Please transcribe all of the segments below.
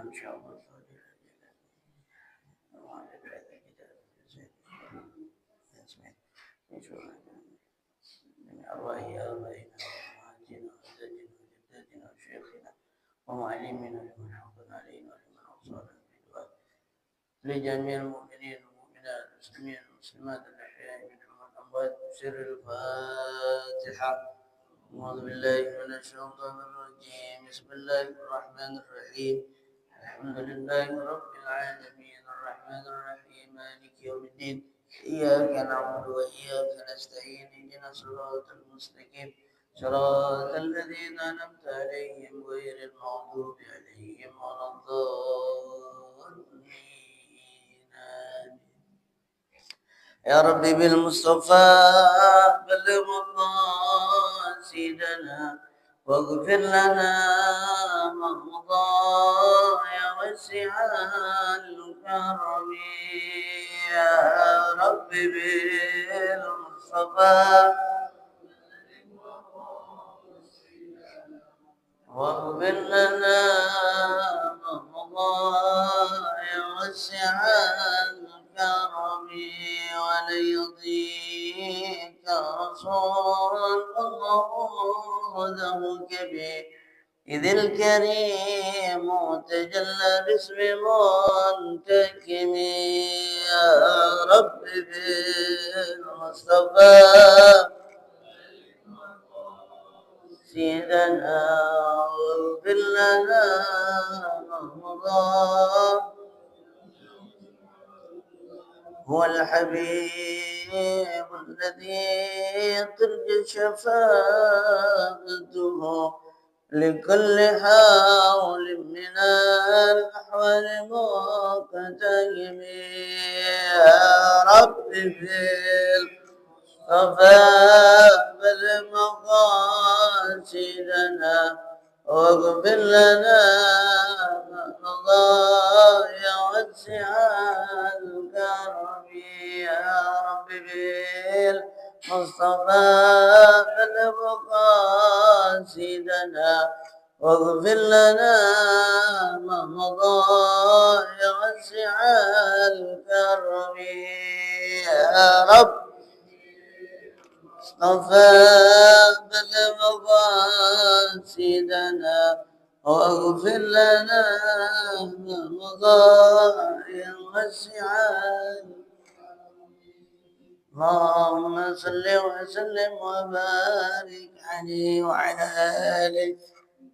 إن شاء الله من أرواح آبائنا وأمهاتنا وأجدادنا وجداتنا وشيخنا ومعلمنا لمن حفظنا علينا ولمن أوصانا بالدعاء لجميع المؤمنين والمؤمنات المسلمين والمسلمات الأحياء منهم والأموات بسر الفاتحة. أعوذ بالله من الشيطان الرجيم. بسم الله الرحمن الرحيم. الحمد لله رب العالمين الرحمن الرحيم مالك يوم الدين إياك نعبد وإياك نستعين اهدنا الصراط المستقيم صراط الذين أنعمت عليهم غير المغضوب عليهم ولا الضالين. يا ربي بالمصطفى بلغ مقاصدنا واغفر لنا ما مضى يا واسع الكرم. يا ربي بالمصطفى واغفر لنا ما مضى يا واسع الكرم. وليضيك رسول الله ذوك به إذ الكريم تجلى باسم منتكم. يا رب بالمصطفى سيدنا واغفر لنا ما مضى. هو الحبيب الذي ترجى شفاعته لكل حول من الأحوال مقتهم. يا رب بالصفاء بالمقاصدنا واغفر لنا ما مضى يا واسع الكرم. يا رب بالمصطفى بالمقاصدنا واغفر لنا ما مضى يا واسع الكرم. يا رب مصطفى بالمقاصدنا واغفر لنا ما مضى يا واسع. اللهم صل وسلم وبارك عليه وعلى آله.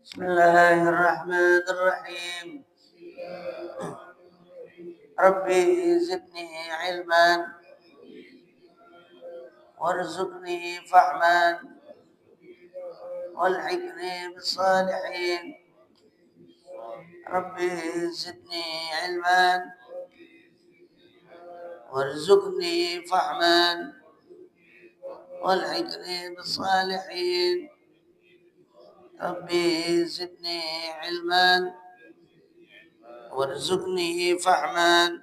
بسم الله الرحمن الرحيم. ربي زدني علما وارزقني فهما والحقني بالصالحين. ربي زدني علما وارزقني فهما والحقني بالصالحين. ربي زدني علما وارزقني فهما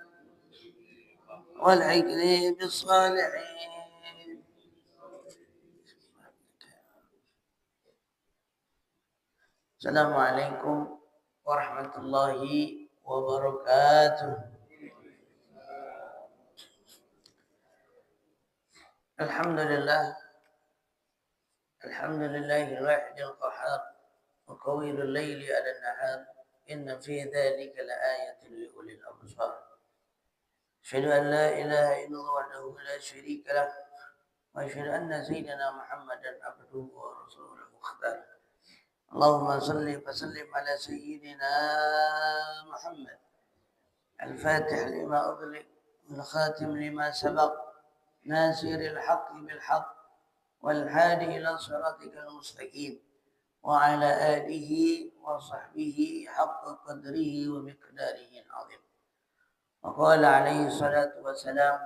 والحقني بالصالحين. السلام عليكم ورحمة الله وبركاته. الحمد لله الواحد القهار وقوي الليل على النهار إن في ذلك لآية لأولي الأبصار. أشهد أن لا إله إلا الله وحده لا شريك له وأشهد أن سيدنا محمدا عبده ورسوله المختار. اللهم صل وسلم على سيدنا محمد الفاتح لما أغلق والخاتم لما سبق ناصر الحق بالحق والهادي إلى صراطك المستقيم وعلى آله وصحبه حق قدره ومقداره العظيم. وقال عليه الصلاة والسلام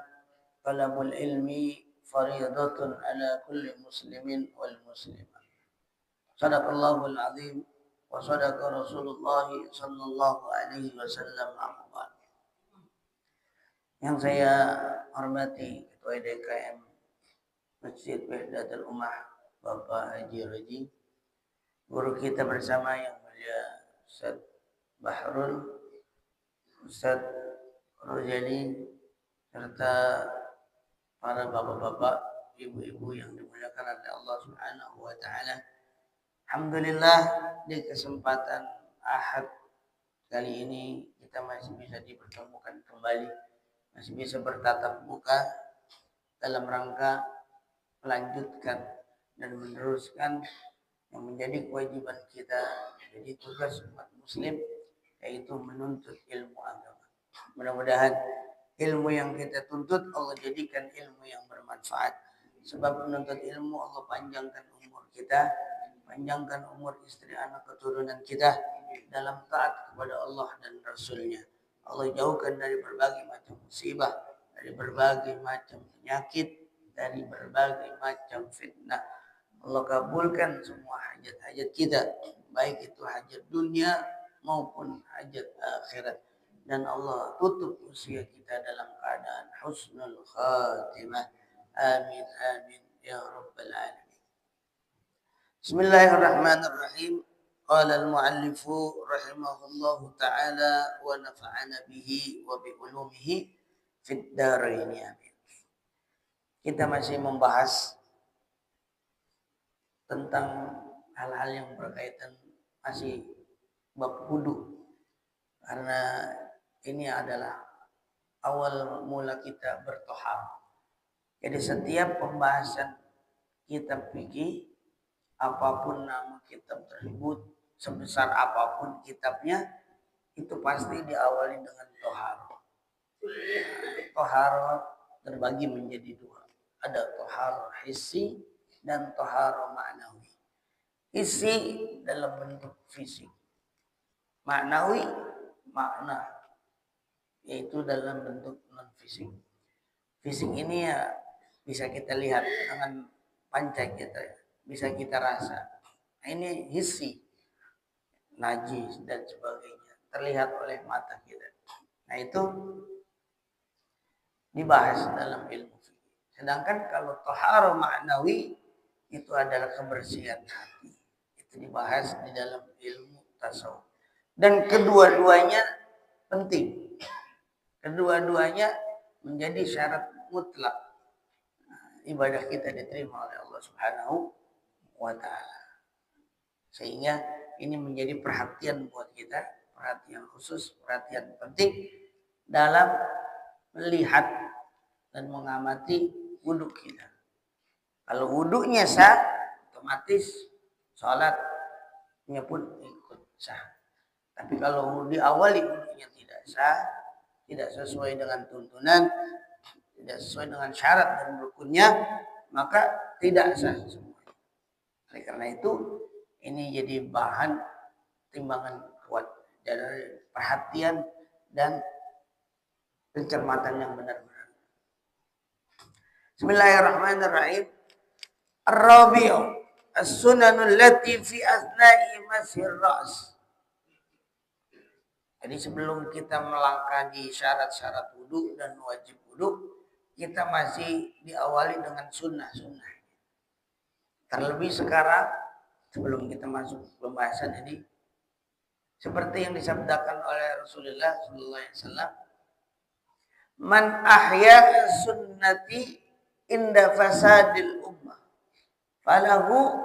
طلب العلم فريضة على كل مسلم والمسلمة. صدق الله العظيم وصدق رسول الله صلى الله عليه wasallam. Yang saya hormati Ketua DKM Masjid Wahdatul Ummah Bapak Haji Raji, guru kita bersama yang mulia Ustaz Bahrul, Ustaz Rojali, serta para bapak-bapak, ibu-ibu yang dimuliakan oleh Allah Subhanahu wa taala. Alhamdulillah di kesempatan Ahad kali ini kita masih bisa dipertemukan kembali, masih bisa bertatap muka dalam rangka melanjutkan dan meneruskan yang menjadi kewajiban kita, jadi tugas umat muslim, yaitu menuntut ilmu agama. Mudah-mudahan ilmu yang kita tuntut Allah jadikan ilmu yang bermanfaat. Sebab menuntut ilmu Allah panjangkan umur kita, panjangkan umur istri anak keturunan kita dalam taat kepada Allah dan Rasulnya. Allah jauhkan dari berbagai macam musibah, dari berbagai macam penyakit, dari berbagai macam fitnah. Allah kabulkan semua hajat-hajat kita, baik itu hajat dunia maupun hajat akhirat. Dan Allah tutup usia kita dalam keadaan husnul khatimah. Amin amin ya rabbal alamin. Bismillahirrahmanirrahim. Qala al-muallifu rahimahullahu ta'ala wa nafa'ana bihi wa bi ulumihi fid dharain amin. Kita masih membahas tentang hal-hal yang berkaitan masih bab wudu, karena ini adalah awal mula kita bertohar. Jadi setiap pembahasan kitab fikih, apapun nama kitab tersebut, sebesar apapun kitabnya, itu pasti diawali dengan tohar. Tohar terbagi menjadi dua. Ada tohar hissi dan tohar ma'nawi. Hissi dalam bentuk fisik, ma'nawi makna, yaitu dalam bentuk non fisik. Fisik ini ya bisa kita lihat dengan panca kita, bisa kita rasa. Nah, ini hissi, najis dan sebagainya, terlihat oleh mata kita. Nah, itu dibahas dalam ilmu fikih. Sedangkan kalau tohar ma'nawi itu adalah kebersihan hati. Itu dibahas di dalam ilmu tasawuf. Dan kedua-duanya penting. Kedua-duanya menjadi syarat mutlak ibadah kita diterima oleh Allah Subhanahu wa taala. Sehingga ini menjadi perhatian buat kita, perhatian khusus, perhatian penting dalam melihat dan mengamati wudhu kita. Kalau wudhunya sah, otomatis sholatnya pun ikut sah. Tapi kalau diawali wudhunya tidak sah, tidak sesuai dengan tuntunan, tidak sesuai dengan syarat dan rukunnya, maka tidak sah semua. Oleh karena itu, ini jadi bahan timbangan kuat dari perhatian dan pencermatan yang benar-benar. Bismillahirrahmanirrahim. Ar-rabi'u as-sunanul lati fi asna'i masir ra's. Jadi sebelum kita melangkah di syarat-syarat wudu dan wajib wudu, kita masih diawali dengan sunnah-sunnah. Terlebih sekarang, sebelum kita masuk pembahasan ini, seperti yang disabdakan oleh Rasulullah SAW, man ahya sunnati inda fasadil ummah falahu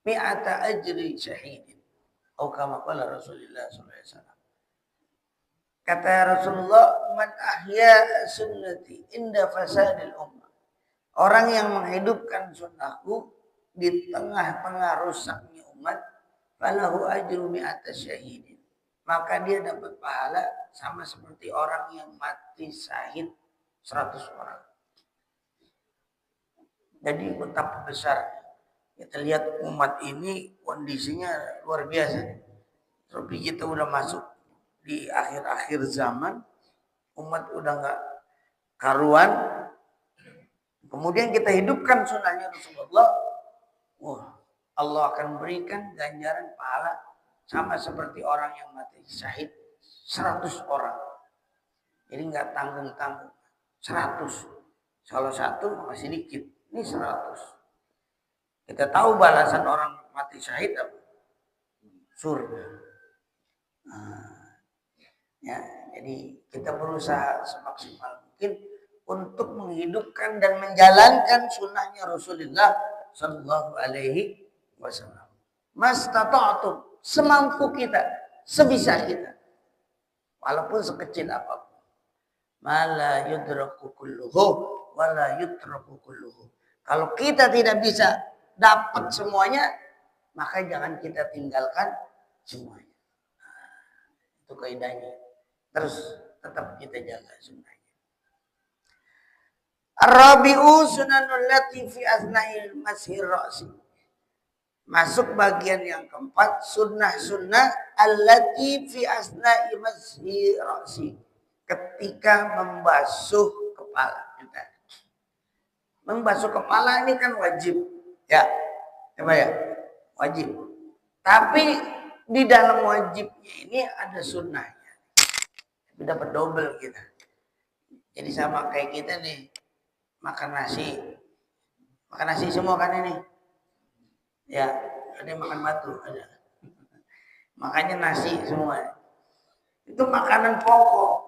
mi'ata ajri syahidin. Atau kama qala Rasulullah SAW. Kata Rasulullah, man ahya sunnati inda fasadil ummah. Orang yang menghidupkan sunnahku di tengah-tengah rusaknya umat, falahu ajru mi'ata syahidin. Maka dia dapat pahala sama seperti orang yang mati syahid 100 orang. Jadi betapa besar. Kita lihat umat ini kondisinya luar biasa. Tapi kita udah masuk di akhir-akhir zaman, umat udah gak karuan. Kemudian kita hidupkan sunnahnya Rasulullah. Wah, Allah akan berikan ganjaran pahala sama seperti orang yang mati syahid 100 orang. Jadi gak tanggung-tanggung. 100. Salah satu masih dikit. Ini 100. Kita tahu balasan orang mati syahid apa? Surga. Nah, Ya, jadi kita berusaha semaksimal mungkin untuk menghidupkan dan menjalankan sunnahnya Rasulullah Shallallahu Alaihi Wasallam. Mastata'tum, semampu kita, sebisa kita, walaupun sekecil apapun. Mala yudraku kulluhu, wala yutraku kulluhu. Kalau kita tidak bisa dapat semuanya, maka jangan kita tinggalkan semuanya. Itu kaidahnya. Terus tetap kita jaga sunnahnya. Ar-rabi'u sunanul lati fi asna'il mashir ra'si. Masuk bagian yang keempat, sunnah-sunnah allati fi asna'i mashir ra'si. Ketika membasuh kepala kita. Membasuh kepala ini kan wajib. Ya, coba ya, wajib. Tapi di dalam wajibnya ini ada sunnahnya. Tapi dapat double kita. Jadi sama kayak kita nih, makan nasi. Makan nasi semua kan ini. Ya, ada yang makan batu, ada. Makanya nasi semua. Itu makanan pokok.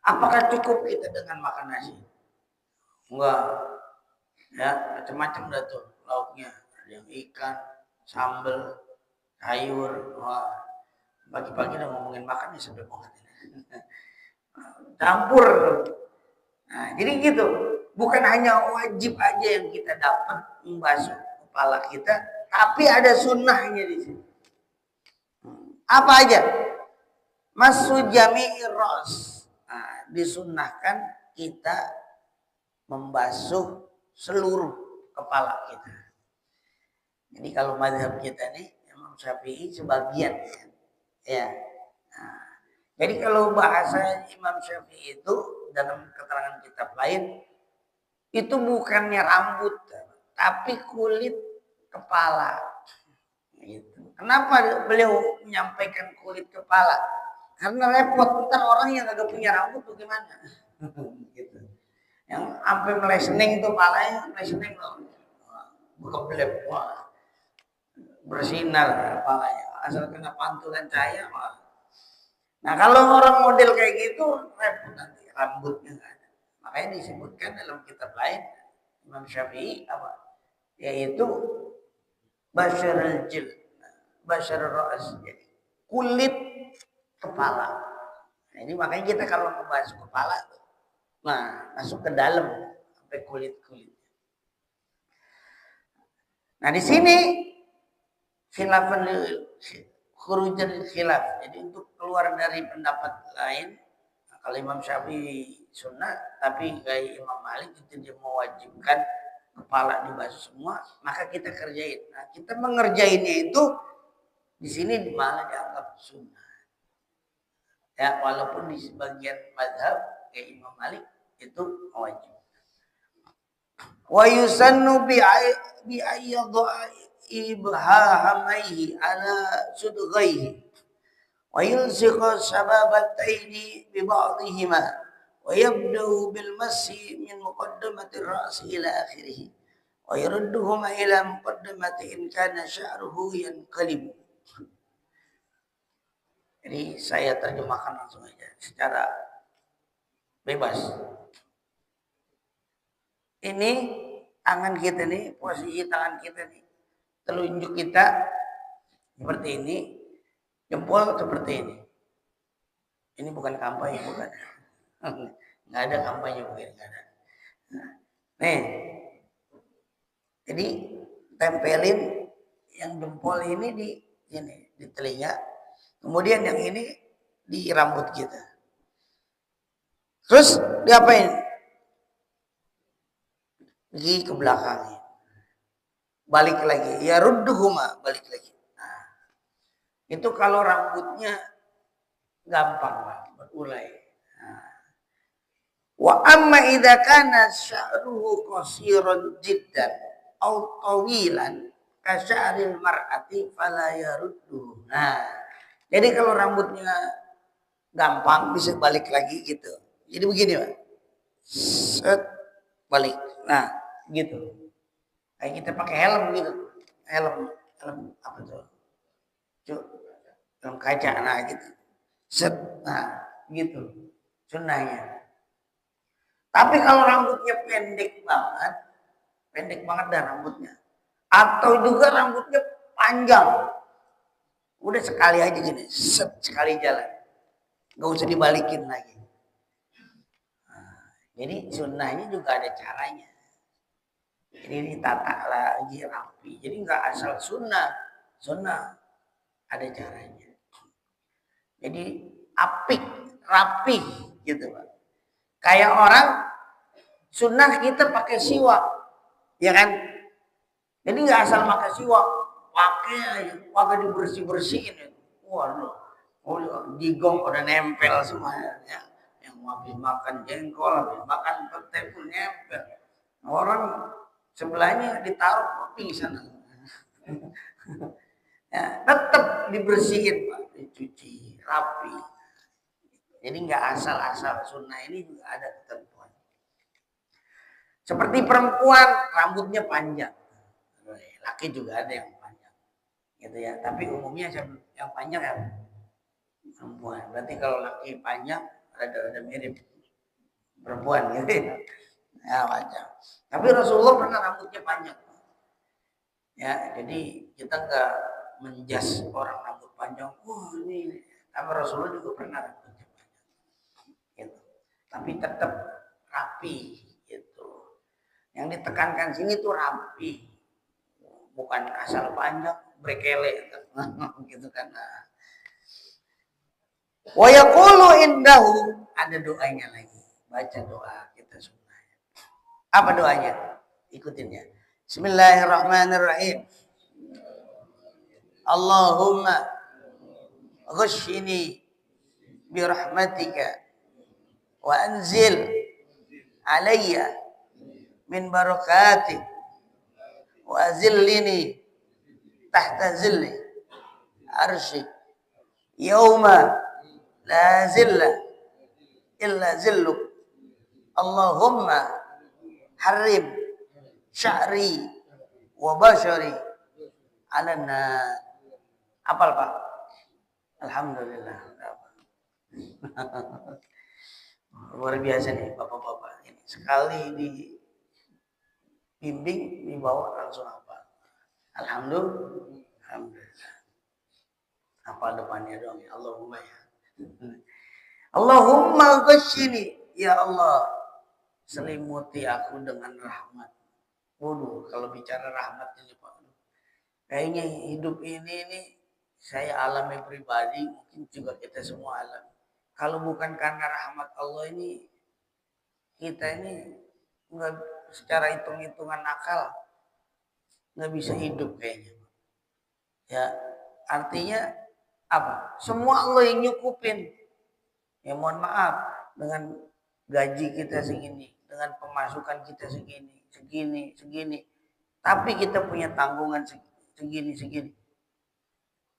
Apakah cukup kita dengan makan nasi? Enggak. Ya, macam-macam dah tuh lauknya. Ada yang ikan, sambal, sayur. Wah, pagi-pagi udah ngomongin makan nih sampai banget. Campur. Nah, jadi gitu. Bukan hanya wajib aja yang kita dapat membasuh kepala kita, tapi ada sunnahnya di sini. Apa aja? Masu jami'ir ras. Nah, disunnahkan kita membasuh seluruh kepala kita. Jadi kalau mazhab kita nih, Imam Syafi'i sebagian, ya. Nah, jadi kalau bahasa Imam Syafi'i itu dalam keterangan kitab lain, itu bukannya rambut, tapi kulit kepala. Gitu. Kenapa beliau menyampaikan kulit kepala? Karena repot, ntar orang yang agak punya rambut bagaimana? Gitu. Yang sampai melesening tuh palanya, melesening loh. Bekebelep, wah. Bersinar palanya. Asal kena pantulan cahaya, wah. Nah kalau orang model kayak gitu, repot nanti rambutnya nggak ada. Makanya disebutkan dalam kitab lain Imam Syafi'i apa? Yaitu basyarul jil, basyarul ra's, jadi kulit kepala. Nah, ini makanya kita kalau ngebahas kepala tuh, nah masuk ke dalam sampai kulit-kulit. Nah di sini khilafan khurujan khilaf. Jadi untuk keluar dari pendapat lain, nah, kalau Imam Syafi'i sunnah, tapi kayak Imam Malik itu dia mewajibkan kepala dibasuh semua, maka kita kerjain. Nah, kita mengerjainnya itu di sini malah dianggap sunnah. Ya, walaupun di sebagian mazhab kayak Imam Malik itu wajib. Wa yusannu bi ayyadha ibhahamaihi ala sudghaihi wa yulsiqa sababataini bi ba'dihima wa yabda'u bil masi min muqaddamati ar-ra's ila akhirih wa yarudduhuma ila muqaddamati in kana sya'ruhu yanqalib. Jadi saya terjemahkan langsung aja secara bebas. Ini tangan kita nih, posisi tangan kita nih, telunjuk kita seperti ini, jempol seperti ini. Ini bukan kampanye, bukan. Nggak ada kampanye mungkin, nggak ada. Nah, nih, jadi tempelin yang jempol ini di sini, di telinga, kemudian yang ini di rambut kita. Terus diapain? Pergi ke belakang, balik lagi, ya rudduhuma, balik lagi. Nah, itu kalau rambutnya gampang lah, berurai. Nah. Wa amma idza kana sya'ruhu qasiran jiddan aw tawilan ka sya'ril mar'ati fala yaruddu. Nah, jadi kalau rambutnya gampang bisa balik lagi gitu. Jadi begini, Pak. Set, balik. Nah, gitu. Kayak kita pakai helm gitu. Helm apa tuh? Helm kaca, nah gitu. Set. Nah, gitu sunnahnya. Tapi kalau rambutnya pendek banget dah rambutnya. Atau juga rambutnya panjang. Udah sekali aja gini, set, sekali jalan. Gak usah dibalikin lagi. Nah, jadi sunnahnya juga ada caranya. Jadi ditata lagi rapi. Jadi nggak asal sunnah. Sunnah ada caranya. Jadi apik, rapi gitu Pak. Kayak orang sunnah kita pakai siwak, ya kan? Jadi nggak asal pakai siwak, pakai dibersih-bersihin. Waduh, jigong udah nempel semuanya. Ya. Yang habis makan jengkol, habis makan pete pun nempel. Orang sebelahnya ditaruh pingsan. Ya, tetap dibersihin Pak, dicuci rapi. Jadi nggak asal-asal. Sunnah ini juga ada ketentuan. Seperti perempuan rambutnya panjang, laki juga ada yang panjang, gitu ya. Tapi umumnya yang panjang ya perempuan. Berarti kalau laki panjang ada mirip perempuan gitu ya panjang. Tapi Rasulullah pernah rambutnya panjang. Ya, jadi kita nggak menjas orang rambut panjang. Ini. Tapi Rasulullah juga pernah rambutnya panjang. Gitu. Tapi tetap rapi gitu. Yang ditekankan sini tuh rapi. Bukan asal panjang, berkele gitu kan. Wa yaqulu indahu, ada doanya lagi. Baca doa kita sunnah. Apa doanya? Ikutin ya. Bismillahirrahmanirrahim. Allahumma ghashini birahmatika wa anzil alayya min barakatik wa azillini tahta zilli arsyik yauma la zilla illa zilluk. Allahumma harrim sya'ri wa bashari ala nar. Apal Pak? Alhamdulillah. Luar biasa nih bapak-bapak ini. Sekali dibimbing, dibawa langsung apa? Alhamdulillah. Apa depannya dong ya? Allahumma ya. Allahumma ghashini, ya Allah, selimuti aku dengan rahmat. Waduh, kalau bicara rahmat ini Pak, kayaknya hidup ini saya alami pribadi, mungkin juga kita semua alami. Kalau bukan karena rahmat Allah ini, kita ini nggak secara hitung-hitungan akal nggak bisa hidup kayaknya. Ya, artinya apa? Semua Allah yang nyukupin. Ya mohon maaf, dengan gaji kita segini, dengan pemasukan kita segini. Tapi kita punya tanggungan segini.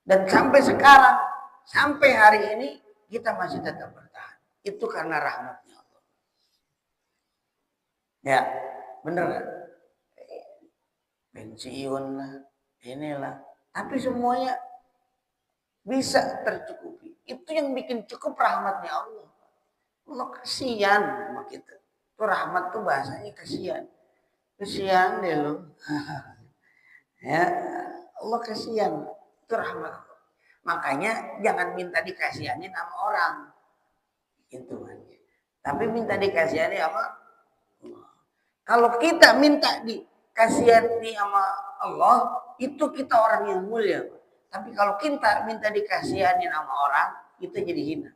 Dan sampai sekarang, sampai hari ini kita masih tetap bertahan. Itu karena rahmatnya Allah. Ya, bener kan? Pensiun lah, inilah. Tapi semuanya bisa tercukupi. Itu yang bikin cukup rahmatnya Allah. Allah kasihan sama kita. Itu rahmat tuh bahasanya kasihan. Kasihan deh lo. Ya, Allah kasihan. Itu rahmat Allah. Makanya jangan minta dikasihanin sama orang. Itu kan. Tapi minta dikasihani sama Allah. Kalau kita minta dikasihani sama Allah, itu kita orang yang mulia. Tapi kalau kita minta dikasihani sama orang, kita jadi hina.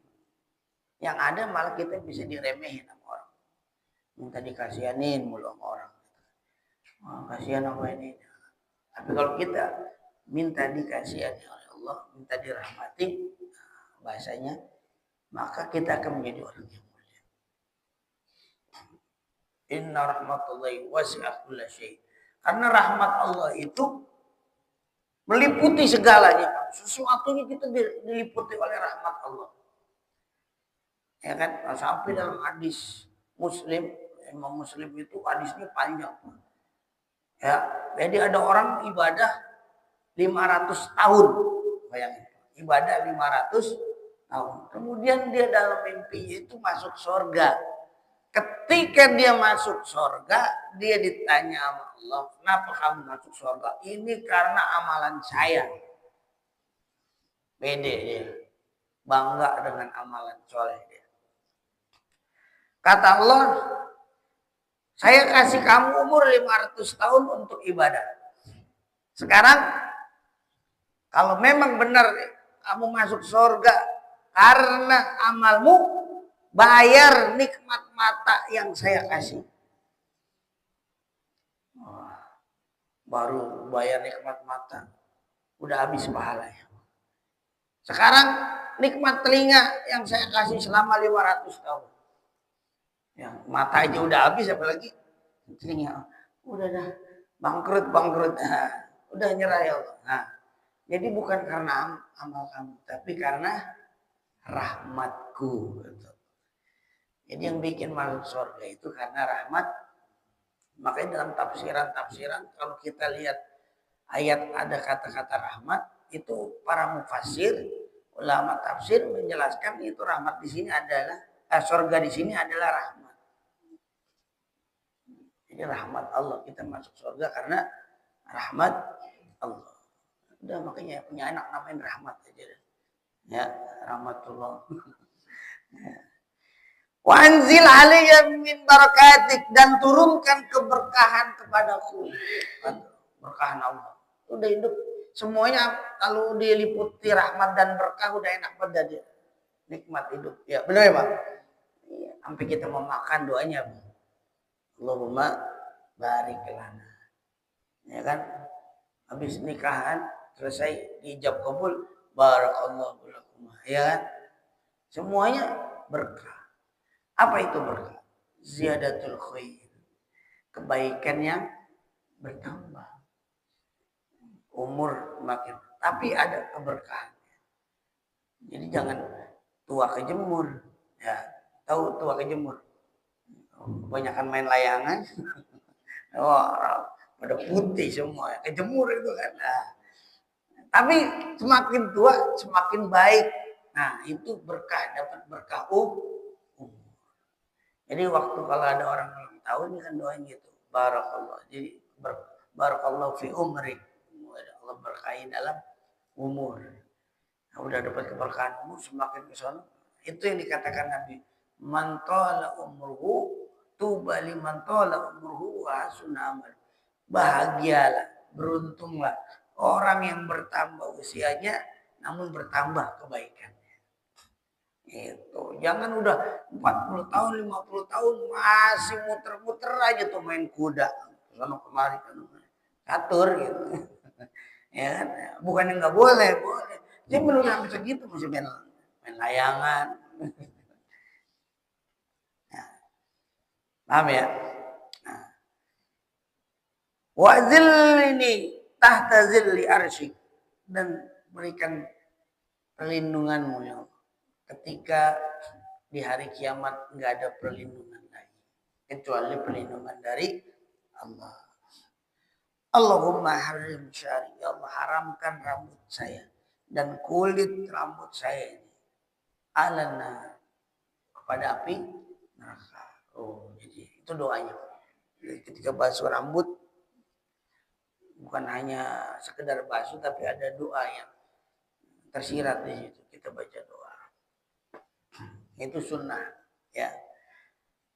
Yang ada malah kita bisa diremehin sama orang. Minta dikasihanin mulu sama orang. Oh, kasihan apa ini. Tapi kalau kita minta dikasihani oleh Allah, minta dirahmati, bahasanya, maka kita akan menjadi orang yang mulia. Inna rahmatullahi wasi'at kulla syai'. Karena rahmat Allah itu meliputi segalanya. Sesuatunya kita diliputi oleh rahmat Allah. Ya kan? Sampai dalam hadis Muslim, Imam Muslim itu hadisnya panjang. Ya, jadi ada orang ibadah 500 tahun. Bayangin. Ibadah 500 tahun. Kemudian dia dalam mimpi itu masuk surga. Ketika dia masuk surga, dia ditanya sama Allah, kenapa kamu masuk surga? Ini karena amalan saya. Pede dia. Bangga dengan amalan soleh dia. Kata Allah, saya kasih kamu umur 500 tahun untuk ibadah. Sekarang, kalau memang benar kamu masuk surga karena amalmu, bayar nikmat mata yang saya kasih. Baru bayar nikmat mata, udah habis pahalanya. Sekarang nikmat telinga yang saya kasih selama 500 tahun. Ya, mata aja udah habis, apalagi telinga. Udah dah, bangkrut. Nah, udah nyerah ya Allah. Nah, jadi bukan karena amal kamu, tapi karena rahmatku. Jadi yang bikin masuk surga itu karena rahmat. Makanya dalam tafsiran kalau kita lihat ayat ada kata-kata rahmat, itu para mufassir, ulama tafsir menjelaskan itu rahmat di sini adalah surga di sini adalah rahmat. Jadi rahmat Allah, kita masuk surga karena rahmat Allah. Udah makanya punya anak namain rahmat aja. Ya, rahmatullah. Wa anzil alayya min barakatik, dan turunkan keberkahan kepadaku. Berkahan Allah. Udah hidup semuanya kalau diliputi rahmat dan berkah udah enak banget dia. Nikmat hidup. Ya, benar ya, Pak? Iya, sampai kita mau makan doanya, Pak. Allahumma barik lana. Ya kan? Habis nikahan selesai dijab kabul, barakallahu lakum. Ya kan? Semuanya berkah. Apa itu berkah? Ziyadatul khair. Kebaikan yang bertambah. Umur makin, tapi ada keberkahannya. Jadi jangan tua kejemur. Ya, tahu tua kejemur? Kebanyakan main layangan. Wah, pada putih semua, kejemur itu kan. Nah, tapi semakin tua semakin baik. Nah, itu berkah, dapat berkah Jadi waktu kalau ada orang ulang tahun ini kan doain gitu, barakallah. Jadi barakallahu fi umri. Allah berkahi dalam umur. Nah, udah dapat keberkahan umur, semakin ke sana. Itu yang dikatakan Nabi, man tala umruhu tuba liman tala umruhu wa hasuna amal. Bahagialah, beruntunglah orang yang bertambah usianya namun bertambah kebaikannya. Itu. Jangan udah 40 tahun, 50 tahun masih muter-muter aja tuh main kuda. Sana kemari kan. Catur gitu. Ya kan? Bukan yang nggak boleh, boleh. Dia belum sampai segitu masih main layangan. Nah, paham ya? Nah. Wa zillini tahta zilli arsy, dan berikan perlindunganmu ya Allah. Ketika di hari kiamat nggak ada perlindungan lagi kecuali perlindungan dari Allah. Allahumma harim syari, ya Allah haramkan rambut saya dan kulit rambut saya ini alana kepada api neraka. Oh, jadi itu doanya. Jadi ketika basuh rambut bukan hanya sekedar basuh, tapi ada doa yang tersirat di situ. Kita baca doa. Itu sunnah, ya.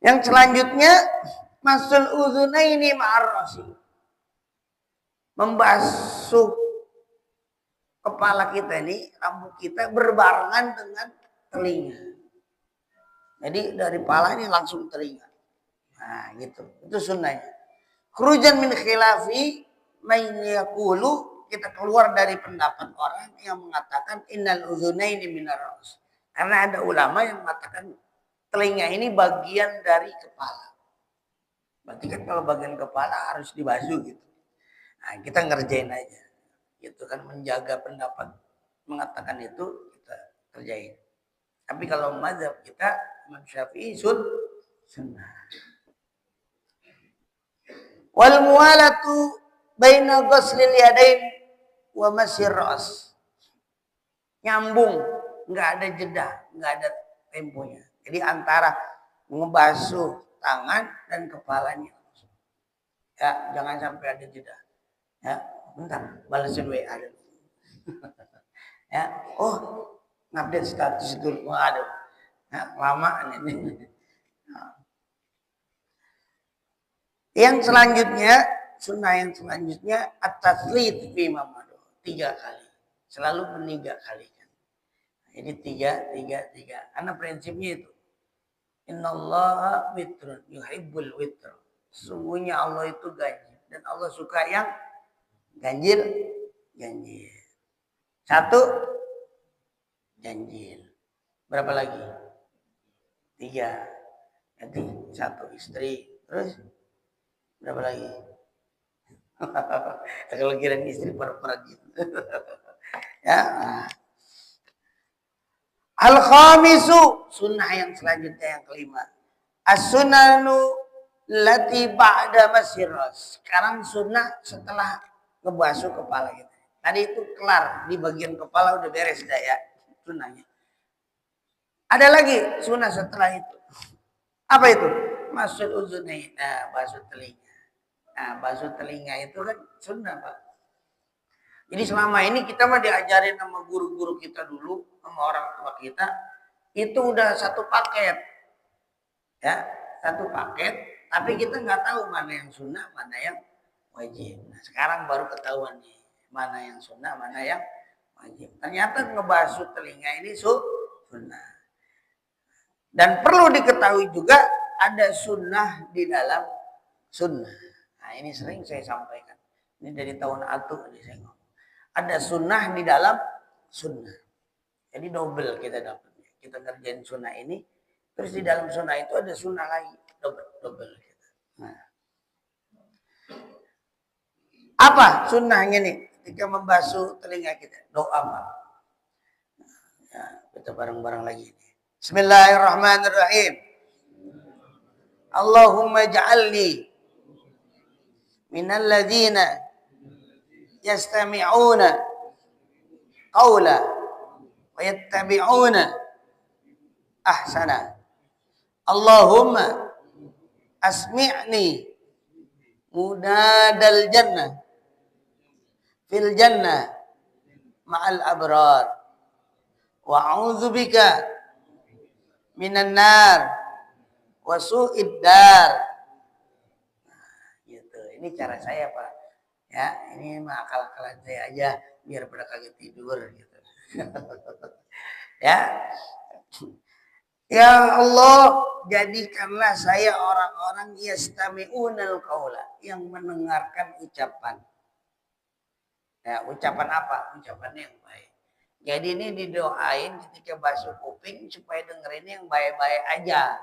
Yang selanjutnya masul udhunaini ma'ar rasi, membasuh kepala kita ini, rambut kita berbarengan dengan telinga. Jadi dari kepala ini langsung telinga. Nah, gitu. Itu sunnahnya. Khurujan min khilafi man yaqulu, kita keluar dari pendapat orang yang mengatakan innal udhunaini minar ras. Karena ada ulama yang mengatakan telinga ini bagian dari kepala. Berarti kan kalau bagian kepala harus dibasuh gitu. Nah, kita ngerjain aja. Gitu kan, menjaga pendapat mengatakan itu kita kerjain. Tapi kalau mazhab kita Imam Syafi'i sunnah. Wal muwalatu baina ghuslil yadain wa masyir ras. Nyambung nggak ada jeda, nggak ada temponya. Jadi antara ngebasuh tangan dan kepalanya. Ya, jangan sampai ada jeda. Ya, bentar, balasin WA dulu. Ya, oh, ngupdate status dulu. Waduh, ya, lama ini. Yang selanjutnya, sunnah yang selanjutnya at-taslit fi mamadu 3 kali. Selalu meniga kalikan. Jadi 3. Karena prinsipnya itu. Innallaha witrun yuhibbul witr. Sungguhnya Allah itu ganjil dan Allah suka yang ganjil. 1 ganjil. Berapa lagi? 3. Nanti 1 istri. Terus berapa lagi? Kalau kirain istri para gitu. Ya. Al-khamisu, sunnah yang selanjutnya yang kelima. As-sunanu lati ba'da masyiras. Sekarang sunnah setelah ngebasuh kepala kita. Tadi itu kelar, di bagian kepala udah beres dah ya sunnahnya. Ada lagi sunnah setelah itu. Apa itu? Masul uzunain. Nah, basuh telinga. Nah, basuh telinga itu kan sunnah, Pak. Jadi selama ini kita mah diajarin sama guru-guru kita dulu, sama orang tua kita, itu udah satu paket. Ya, satu paket, tapi kita nggak tahu mana yang sunnah, mana yang wajib. Nah, sekarang baru ketahuan nih, mana yang sunnah, mana yang wajib. Ternyata ngebasuh telinga ini sunnah. Dan perlu diketahui juga ada sunnah di dalam sunnah. Nah, ini sering saya sampaikan. Ini dari tahun atu tadi saya ngomong. Ada sunnah di dalam sunnah. Jadi double kita dapatnya. Kita kerjain sunnah ini, terus di dalam sunnah itu ada sunnah lagi. Double kita. Nah. Apa sunnahnya nih? Ketika membasuh telinga kita. Doa apa? Ya, kita bareng-bareng lagi. Bismillahirrahmanirrahim. Allahumma ja'alni minal ladzina yastami'una qawla wa yattabi'una ahsana. Allahumma asmi'ni munadal jannah fil jannah ma'al abrar wa a'udzubika minan nar wa su'id dar. Gitu. Ini cara saya, Pak. Ya, ini mah akal-akalan saya aja biar pada kaget tidur gitu. Ya. Ya Allah, jadikanlah saya orang-orang yastami'unal qaula, yang mendengarkan ucapan. Ya, ucapan apa? Ucapan yang baik. Jadi ini didoain ketika basuh kuping supaya dengerin yang baik-baik aja.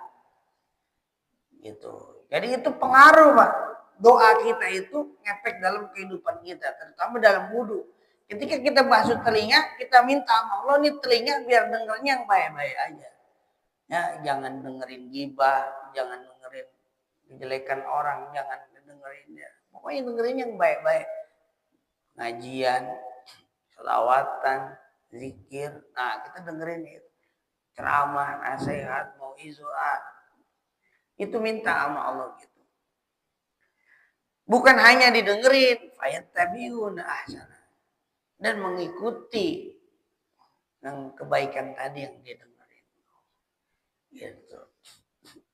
Gitu. Jadi itu pengaruh, Pak. Doa kita itu ngefek dalam kehidupan kita, terutama dalam wudu. Ketika kita basuh telinga, kita minta sama Allah nih telinga biar dengernya yang baik-baik aja. Ya, jangan dengerin gibah, jangan dengerin kejelekan orang, jangan dengerin ya. Pokoknya dengerin yang baik-baik. Ngajian, selawatan, zikir. Nah, kita dengerin itu. Ceramah, nasihat, mau'izah. Itu minta sama Allah gitu. Bukan hanya didengerin, fayattabi'una ahsana, dan mengikuti yang kebaikan tadi yang dia dengerin. Gitu.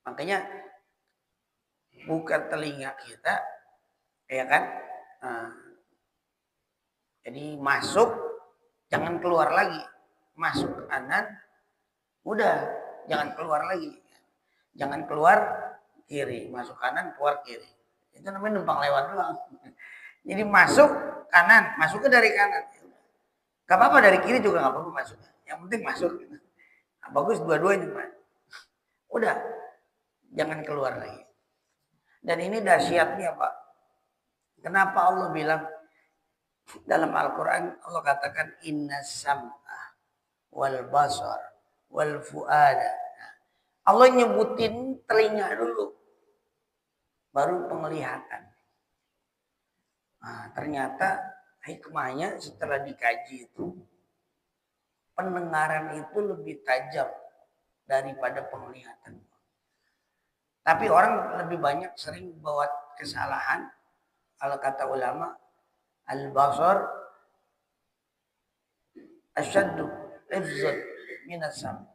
Makanya buka telinga kita, ya kan? Nah, jadi masuk, jangan keluar lagi. Masuk ke kanan, udah, jangan keluar lagi. Jangan keluar kiri, masuk kanan, keluar kiri. Itu namanya numpang lewat doang. Jadi masuk kanan, masuknya dari kanan. Gak apa-apa dari kiri juga gak apa-apa masuk. Yang penting masuk. Nah, bagus dua-duanya, Pak. Udah, jangan keluar lagi. Dan ini dahsyatnya, Pak. Kenapa Allah bilang dalam Al-Quran, Allah katakan inna sam'a wal basar wal fu'ada. Allah nyebutin telinga dulu, baru penglihatan. Nah, ternyata hikmahnya setelah dikaji itu, pendengaran itu lebih tajam daripada penglihatan. Tapi orang lebih banyak sering buat kesalahan. Kalau kata ulama, al-basar asyaddu hifzan minas sam.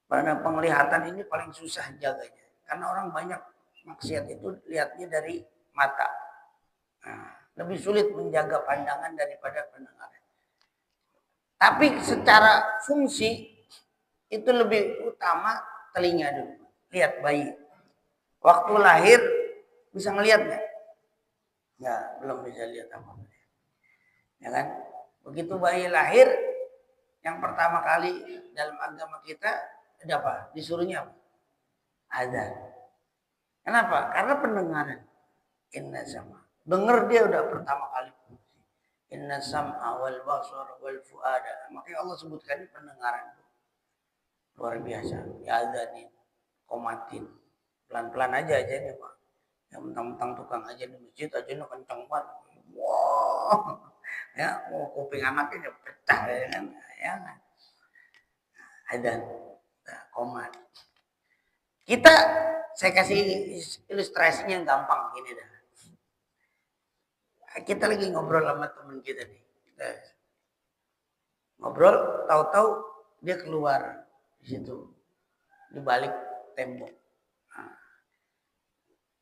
Karena penglihatan ini paling susah jaganya. Karena orang banyak maksiat itu lihatnya dari mata. Nah, lebih sulit menjaga pandangan daripada pendengaran. Tapi secara fungsi itu lebih utama telinga dulu. Lihat bayi. Waktu lahir bisa ngelihat nggak? Ya, belum bisa lihat apa-apa. Ya kan? Begitu bayi lahir, yang pertama kali dalam agama kita ada apa? Disuruhnya apa? Adzan. Kenapa? Karena pendengaran. Inna sama. Dengar dia udah pertama kali. Inna sam'a wal basar wal fuada. Makanya Allah sebutkan ini pendengaran. Luar biasa. Ya adzanin, komatin. Pelan-pelan aja nih Pak. Yang mentang-mentang tukang aja di masjid aja kencang banget. Wow. Ya, mau kuping anaknya pecah ya kan. Ya kan. Adzan. Nah, komat. Saya kasih ilustrasinya yang gampang gini dah. Kita lagi ngobrol sama teman kita nih. Ngobrol, tahu-tahu dia keluar di situ, di balik tembok. Nah,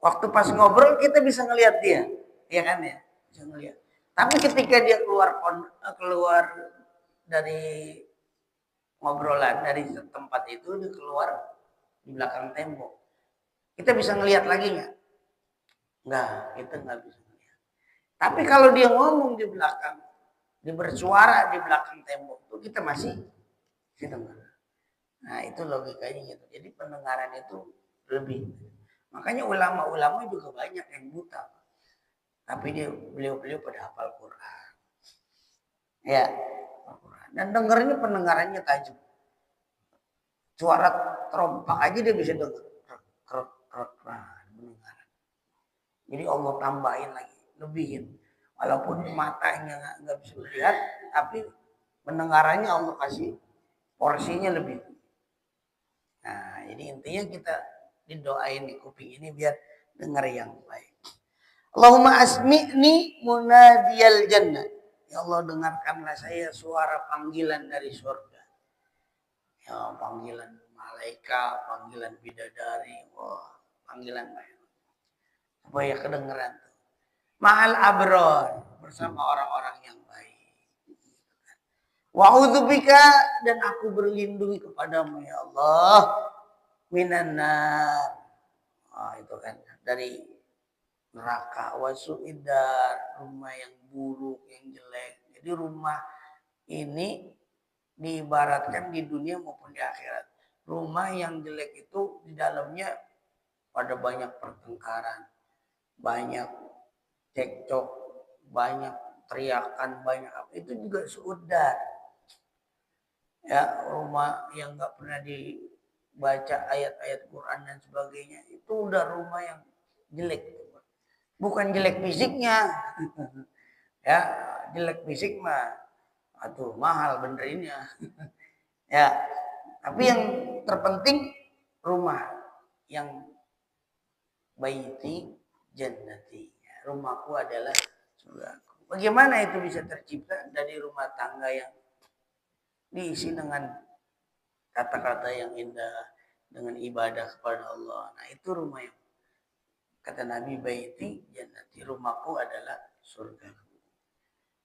waktu pas ngobrol kita bisa ngelihat dia, ya kan ya, bisa ngelihat. Tapi ketika dia keluar dari ngobrolan dari tempat itu, dia keluar di belakang tembok. Kita bisa ngelihat lagi nggak? Nggak, kita nggak bisa ngelihat. Tapi kalau dia ngomong di belakang, dia bersuara di belakang tembok itu kita masih dengar. Nah itu logikanya gitu. Jadi pendengaran itu lebih. Makanya ulama-ulama juga banyak yang buta. Tapi beliau-beliau pada hafal Quran. Ya, Al-Quran. Dan dengarnya pendengarannya tajam. Suara trompak aja dia bisa dengar. Pendengaran. Jadi Allah tambahin lagi, lebihin. Walaupun matanya nggak bisa lihat, tapi pendengarannya Allah kasih porsinya lebih. Nah, jadi intinya kita didoain di kuping ini biar dengar yang baik. Allahumma asmi'ni munadiyal jannah. Ya Allah, dengarkanlah saya suara panggilan dari surga. Ya, panggilan malaikat, panggilan bidadari, wah, panggilan baik. Supaya kedengeran. Ma'al abrar, bersama orang-orang yang baik. Wa'udzubika, dan aku berlindung kepadamu ya Allah minan nar. Itu kan dari neraka, wasu'idar, rumah yang buruk, yang jelek. Jadi rumah ini diibaratkan di dunia maupun di akhirat. Rumah yang jelek itu di dalamnya ada banyak pertengkaran, banyak cekcok, banyak teriakan, banyak apa. Itu juga suudar. Ya, rumah yang nggak pernah dibaca ayat-ayat Quran dan sebagainya, itu udah rumah yang jelek. Bukan jelek fisiknya. Ya, jelek fisik mah aduh mahal benerinnya. Ya, tapi yang terpenting rumah yang baiti jannati. Rumahku adalah surgaku. Bagaimana itu bisa tercipta dari rumah tangga yang diisi dengan kata-kata yang indah, dengan ibadah kepada Allah. Nah, itu rumah yang kata Nabi baiti jannati, rumahku adalah surgaku.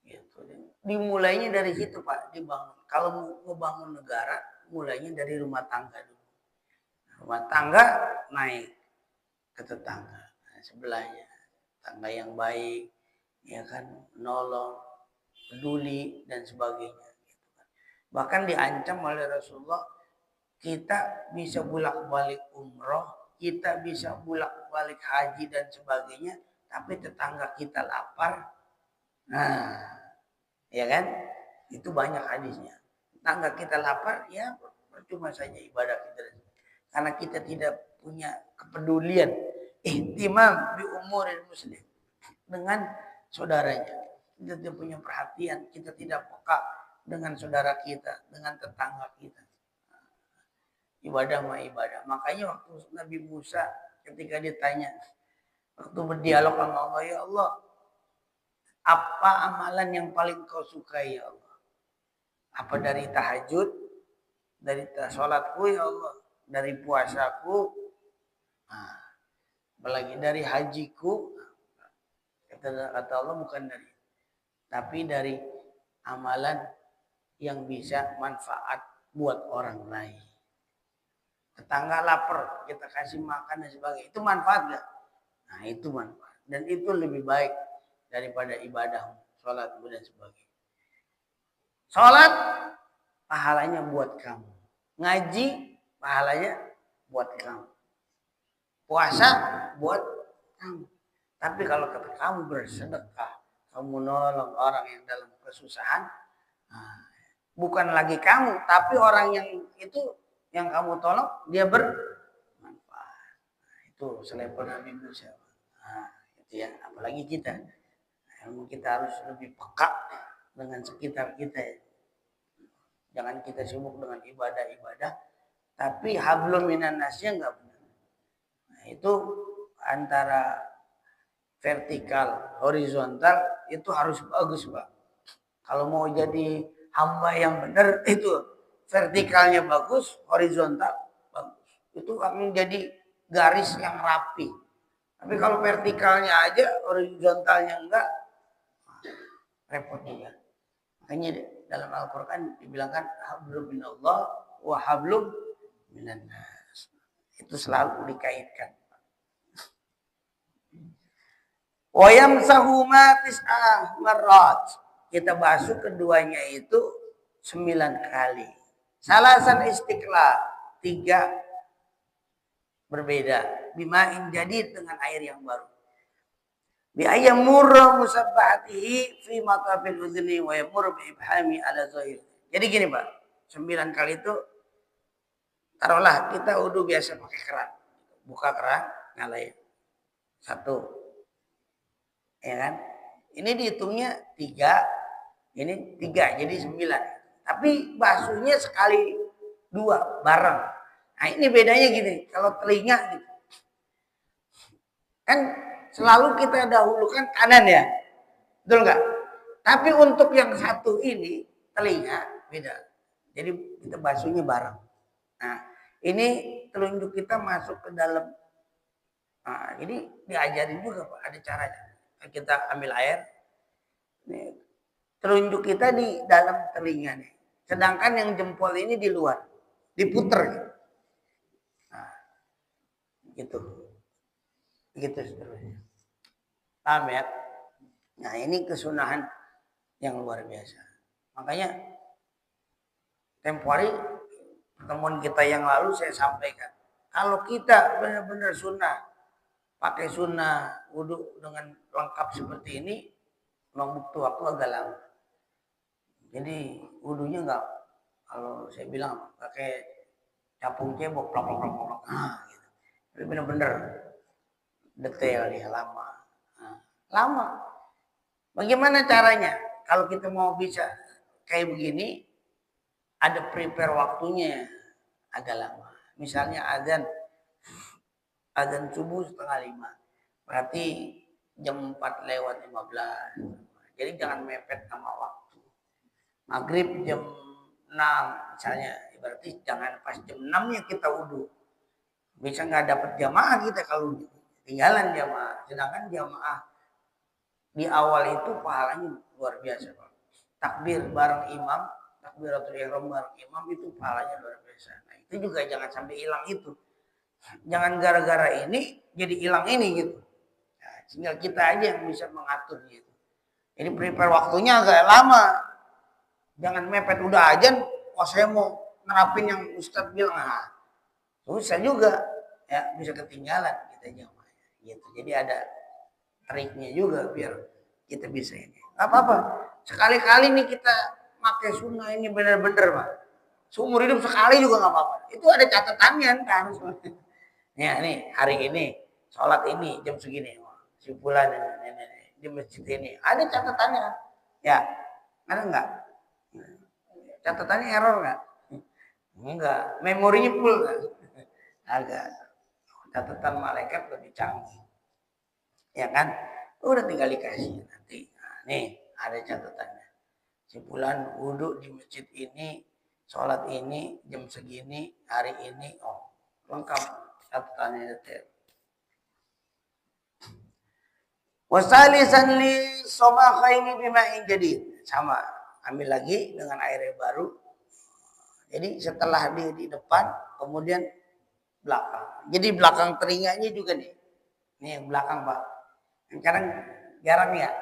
Gitu. Dimulainya dari situ Pak, dibangun. Kalau mau bangun negara, mulainya dari rumah tangga dulu. Rumah tangga naik ke tetangga, nah, sebelahnya tangga yang baik, ya kan, menolong, peduli dan sebagainya. Gitu kan. Bahkan diancam oleh Rasulullah, kita bisa bolak-balik umroh, kita bisa bolak-balik haji dan sebagainya, tapi tetangga kita lapar, nah, ya kan, itu banyak hadisnya. Tetangga kita lapar, ya percuma saja ibadah kita, karena kita tidak punya kepedulian, ihtimam bi umuril muslim, dengan saudaranya. Kita tidak punya perhatian, kita tidak peka dengan saudara kita, dengan tetangga kita. Ibadah mah ibadah. Makanya waktu Nabi Musa ketika ditanya, waktu berdialog sama Allah, ya Allah, apa amalan yang paling kau sukai ya Allah? Apa dari tahajud, dari sholatku ya Allah, dari puasaku, apalagi dari hajiku. Kata Allah bukan dari, tapi dari amalan yang bisa manfaat buat orang lain. Tetangga lapar, kita kasih makan dan sebagainya. Itu manfaat gak? Nah itu manfaat. Dan itu lebih baik daripada ibadah, sholat dan sebagainya. Sholat pahalanya buat kamu. Ngaji pahalanya buat kamu. Puasa buat kamu. Tapi kalau kata kamu bersedekah, kamu nolong orang yang dalam kesusahan, bukan lagi kamu, tapi orang yang itu yang kamu tolong dia bermanfaat. Itu selevel Nabi Musa. Itu ya, apalagi kita. Kita harus lebih peka dengan sekitar kita. Jangan kita sibuk dengan ibadah-ibadah, tapi hablum minan nasnya enggak benar. Nah, itu antara vertikal, horizontal itu harus bagus, Pak. Kalau mau jadi hamba yang benar itu vertikalnya bagus, horizontal bagus. Itu akan jadi garis yang rapi. Tapi kalau vertikalnya aja, horizontalnya enggak, repot juga. Makanya dalam Al-Quran dibilangkan hablum minallah wa hablum minan nas. Itu selalu dikaitkan. Wa yamsahu ma tis'ah marrat. Kita basuh keduanya itu 9 kali. Salasan istiqlal, 3 berbeda. Bima'in jadid dengan air yang baru. Bi ayyamurra musabbahatihi fi matafil udhni wa yamur bi ibhami ala zahir. Jadi gini Pak, 9 kali itu taruhlah kita wudu biasa pakai keran. Buka keran, nyalain. 1. Ya kan? Ini dihitungnya 3, ini 3 jadi 9. Tapi basuhnya sekali 2 bareng. Nah ini bedanya gini, kalau telinga gitu. Kan selalu kita dahulukan kanan ya. Betul enggak? Tapi untuk yang satu ini telinga beda. Jadi kita basuhnya bareng. Nah, ini telunjuk kita masuk ke dalam. Nah, ini diajarin juga Pak, ada caranya. Kita ambil air. Nih, telunjuk kita di dalam telinga nih. Sedangkan yang jempol ini di luar. Diputer gitu. Nah, gitu. Begitu seterusnya. Paham ya? Nah ini kesunahan yang luar biasa. Makanya tempo hari pertemuan kita yang lalu saya sampaikan. Kalau kita benar-benar sunnah, pakai sunnah wudhu dengan lengkap seperti ini, memang butuh waktu agak lama. Jadi wudhunya enggak, kalau saya bilang pakai capung cebok, plak. Gitu. Tapi benar-benar detail ya, lama. Lama. Bagaimana caranya? Kalau kita mau bisa kayak begini, ada prepare waktunya agak lama. Misalnya azan subuh 4:30. Berarti jam 4:15. Jadi jangan mepet sama waktu. Maghrib jam 6 misalnya. Berarti jangan pas jam 6-nya kita wudhu. Bisa nggak dapat jamaah kita kalau tinggalan jamaah. Sedangkan jamaah di awal itu pahalanya luar biasa Pak. Takbir bareng imam, takbiratul ihram bareng imam itu pahalanya luar biasa. Nah, itu juga jangan sampai hilang itu. Jangan gara-gara ini jadi hilang ini gitu. Nah, tinggal kita aja yang bisa mengatur gitu. Jadi prepare waktunya agak lama. Jangan mepet udah ajan, saya mau nerapin yang Ustadz bilang. Nah, susah juga. Ya, bisa ketinggalan kita jamaah. Gitu. Jadi ada triknya juga biar kita bisa ini. Gak apa-apa. Sekali-kali nih kita pakai sunnah ini benar-benar Pak. Seumur hidup sekali juga gak apa-apa. Itu ada catatannya kan. Ya nih hari ini sholat ini jam segini. Si bulan di masjid ini. Ada catatannya. Ya. Ada enggak? Catatannya error nggak? Enggak. Memorinya full nggak? Agak. Catatan malaikat lebih canggih. Ya kan? Udah tinggal dikasih nanti. Nah, nih ada catatannya. Si bulan wudhu di masjid ini, sholat ini, jam segini, hari ini, oh lengkap catatannya detail. Wasalisan li somakhaini bima'in jadid. Sama, ambil lagi dengan air yang baru. Jadi setelah di depan, kemudian belakang. Jadi belakang telinganya juga nih. Nih yang belakang Pak. Yang kadang jarang ya.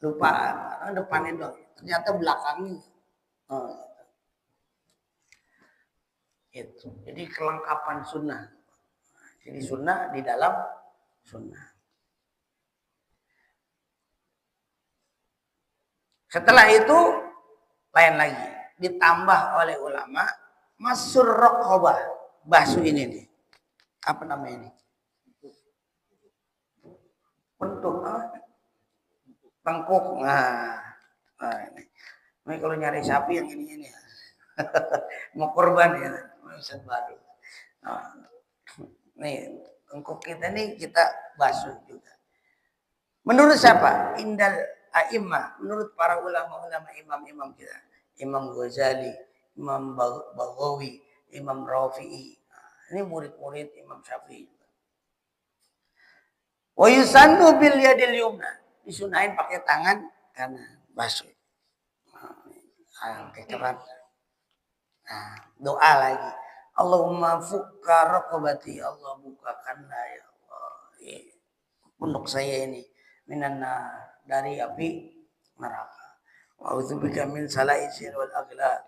Lupa depannya dong. Ternyata belakangnya. Oh, itu. Jadi kelengkapan sunnah. Jadi sunnah di dalam sunnah. Setelah itu lain lagi. Ditambah oleh ulama masur raqabah. Basuh ini nih. Apa namanya ini? Bentuk tengkuk. Nah ini. Ini kalau nyari sapi yang ini mau korban ya, bisa baru. Nah, nih tengkuk kita nih kita basuh juga. Menurut siapa? Indal a'imah. Menurut para ulama-ulama imam-imam kita. Imam Ghazali, Imam Baghawi, Imam Rafi'i. Nah, ini murid-murid Imam Syafi'i. Wa yusannu bil yadil yumna. Disunahin pakai tangan kanan basuh. Kekerat. Nah, doa lagi. Allahumma fukka raqabati. Allah bukakanlah ya Allah. Pundak saya ini minanna dari api neraka. Wa udzubika min salaisil wal aghlal.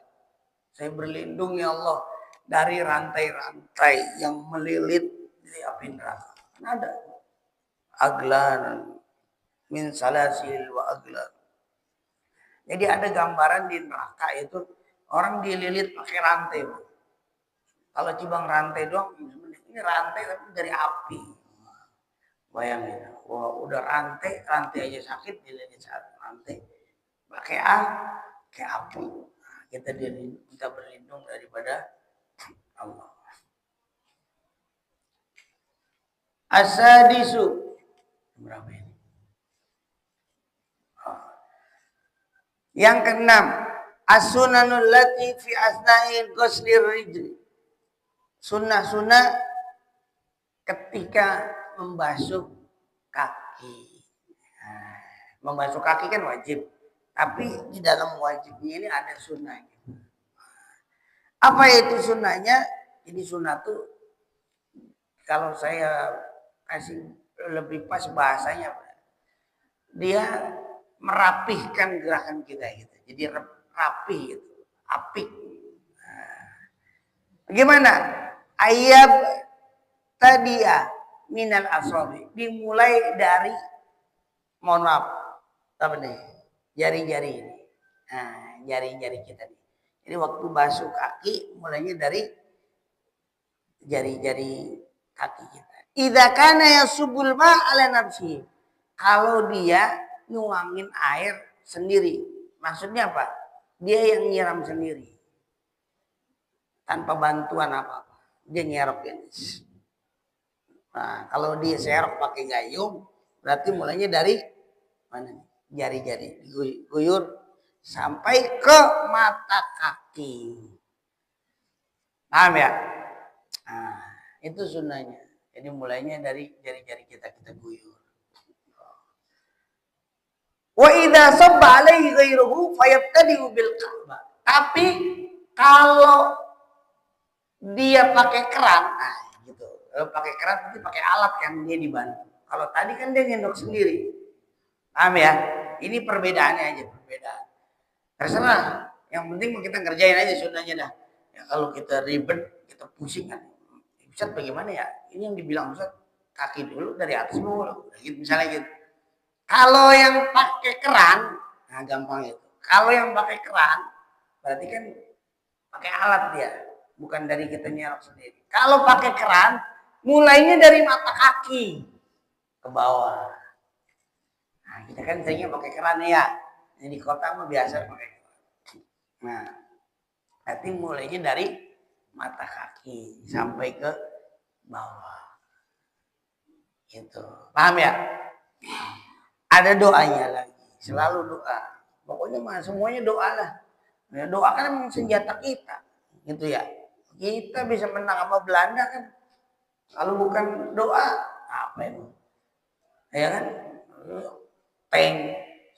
Saya berlindung ya Allah dari rantai-rantai yang melilit di api neraka. Ada aglan min salasil wa aglan. Jadi ada gambaran di neraka itu orang dililit pakai rantai. Kalau cibang rantai doang, ini rantai tapi dari api. Bayangin, wah udah rantai aja sakit dililit rantai. Pakai api. Nah, kita berlindung daripada Allah. Asadisu. Berapa ini? Yang keenam, as-sunanul lati fi asna'il ghuslir rijli. Sunnah-sunnah ketika membasuh kaki. Nah, membasuh kaki kan wajib. Tapi di dalam wajibnya ini ada sunnahnya. Apa itu sunnahnya? Jadi sunnah itu kalau saya kasih lebih pas bahasanya, dia merapihkan gerakan kita gitu. Jadi rapi gitu, apik. Nah, bagaimana? Ayab tadia minal asabi. Dimulai dari mohon maaf, apa nih? Jari-jari ini. Nah, jari-jari kita nih. Jadi waktu basuh kaki mulainya dari jari-jari kaki kita. Idza kana yasubul ma ala nafsi. Kalau dia nuangin air sendiri. Maksudnya apa? Dia yang nyiram sendiri. Tanpa bantuan apa-apa. Dia nyerokin. Nah, kalau dia serok pakai gayung, berarti mulainya dari mana? Jari-jari. Guyur sampai ke mata kaki. Paham ya? Nah, itu sunnahnya. Jadi mulainya dari jari-jari kita guyur. Wa idza sabba alaihi ghairuhu fayabtadi'u bil ka'bah. Tapi kalau dia pakai keran, nah gitu. Kalau pakai keran nanti pakai alat kan dia dibantu. Kalau tadi kan dia nyendok sendiri. Paham ya? Ini perbedaannya aja, perbedaan. Terserah. Yang penting kita ngerjain aja sunnahnya dah. Ya kalau kita ribet, kita pusing kan. Ustaz bagaimana ya? Ini yang dibilang Ustaz kaki dulu dari atas bawah. Gitu misalnya gitu. Kalau yang pakai keran, nah gampang itu. Kalau yang pakai keran, berarti kan pakai alat dia, bukan dari kita nyerok sendiri. Kalau pakai keran, mulainya dari mata kaki ke bawah. Nah, kita kan seringnya pakai keran ya. Ini di kota mah biasa pakai keran. Nah, Nanti mulainya dari mata kaki sampai ke bawah. Gitu. Paham ya? Ada doanya lagi. Selalu doa. Pokoknya mah semuanya doa lah. Ya, doa kan memang senjata kita. Gitu ya. Kita bisa menang sama Belanda kan. Kalau bukan doa, apa itu? Ya kan? Tank,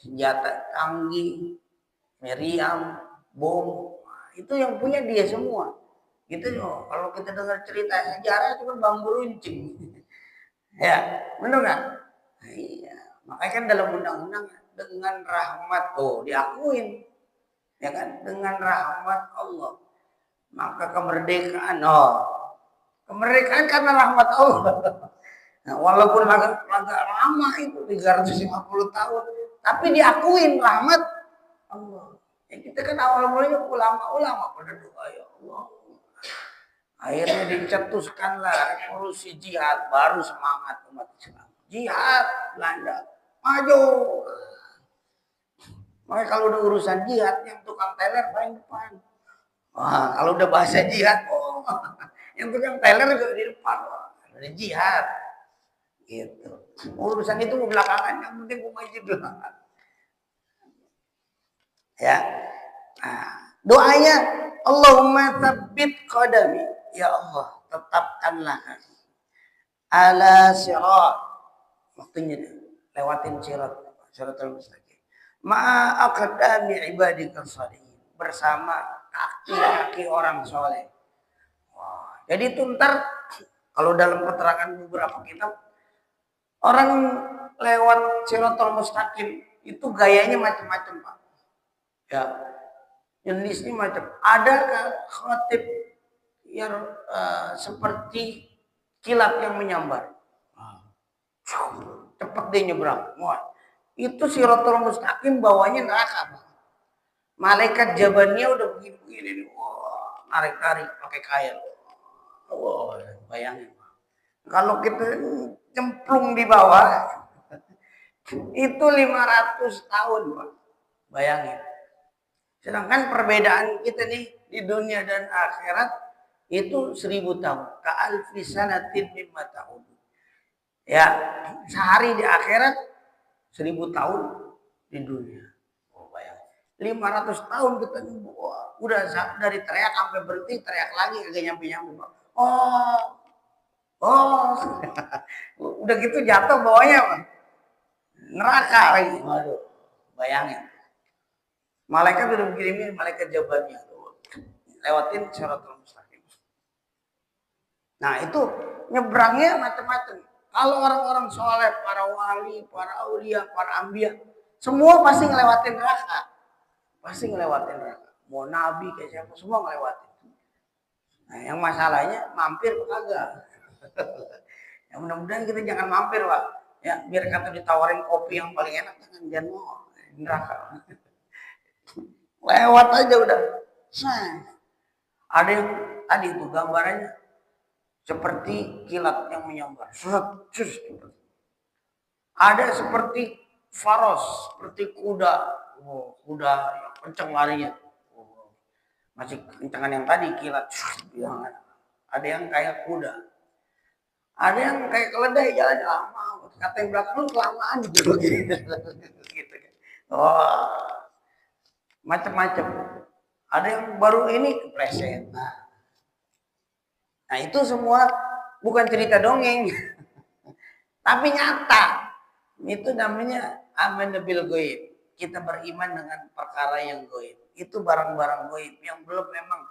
senjata canggih, meriam, bom. Itu yang punya dia semua. Gitu loh. Kalau kita dengar cerita sejarah cuma bambu runcing. Ya, benar nggak? Iya. Makanya kan dalam undang-undang dengan rahmat diakuin, ya kan? Dengan rahmat Allah, maka kemerdekaan, kemerdekaan karena rahmat Allah. Nah, walaupun agak lama itu 350 tahun, tapi diakuin rahmat Allah. Ya, kita kan awal mulanya ulama pada doa ya Allah. Akhirnya dicetuskanlah revolusi jihad, baru semangat umat Islam. Jihad Belanda maju. Makanya kalau udah urusan jihad, yang tukang teler paling depan. Wah, kalau udah bahasa jihad, yang tukang teler juga di depan. Ada jihad, gitu. Urusan itu belakangan, yang penting gue maju dulu. Ya, nah, doanya Allahumma tsabbit qadami, ya Allah, tetapkanlah ala sirat, waktunya lewatin siratul mustaqim, ma'a aqdami ibadika shalihin, bersama kaki-kaki orang soleh. Wah, jadi itu ntar kalau dalam keterangan beberapa kitab, orang lewat siratul mustaqim itu gayanya macam-macam, Pak. Ya, jenisnya macam. Ada khatib yang seperti kilat yang menyambar. Cepat dia nyebrang. Wah, itu siratul mustaqim bawahnya neraka. Malaikat jabannya udah begini-begini. Wah, narik-narik pakai kail. Wah, bayangin. Kalau kita cemplung di bawah, itu 500 tahun, Pak. Bayangin. Sedangkan perbedaan kita nih di dunia dan akhirat itu 1000 tahun. Ka'alfi sanatin mimma ta'udun. Ya, sehari di akhirat 1000 tahun di dunia. Oh, bayang. 500 tahun kita udah dari teriak sampai berhenti, teriak lagi agak nyampe-nyampe. Oh. Udah gitu jatuh bawahnya, Pak. Neraka lagi. Waduh, bayangin. Malaikat udah begini, malaikat jawabannya lewatin siratul mustaqim. Nah, itu nyebrangnya macam-macam. Kalau orang-orang soleh, para wali, para aulia, para ambia, semua pasti ngelewatin neraka. Pasti ngelewatin neraka. Mau nabi kayak siapa, semua ngelewatin. Nah, yang masalahnya mampir kagak. Ya mudah-mudahan kita jangan mampir, Pak. Ya, biar kata ditawarin kopi yang paling enak, jangan mau neraka. Lewat aja udah. Nah, ada yang tadi itu gambarannya seperti kilat yang menyambar. Ada seperti faros, seperti kuda. Kuda yang kencang larinya. Masih kencangan yang tadi kilat. Ada yang kayak kuda. Ada yang kayak keledai jalan lama. Kata yang belakang lu kelamaan gitu. Oh, macam-macam. Ada yang baru ini kepleset. Nah, itu semua bukan cerita dongeng. Tapi nyata. Itu namanya aman bil ghaib. Kita beriman dengan perkara yang ghaib. Itu barang-barang ghaib yang belum memang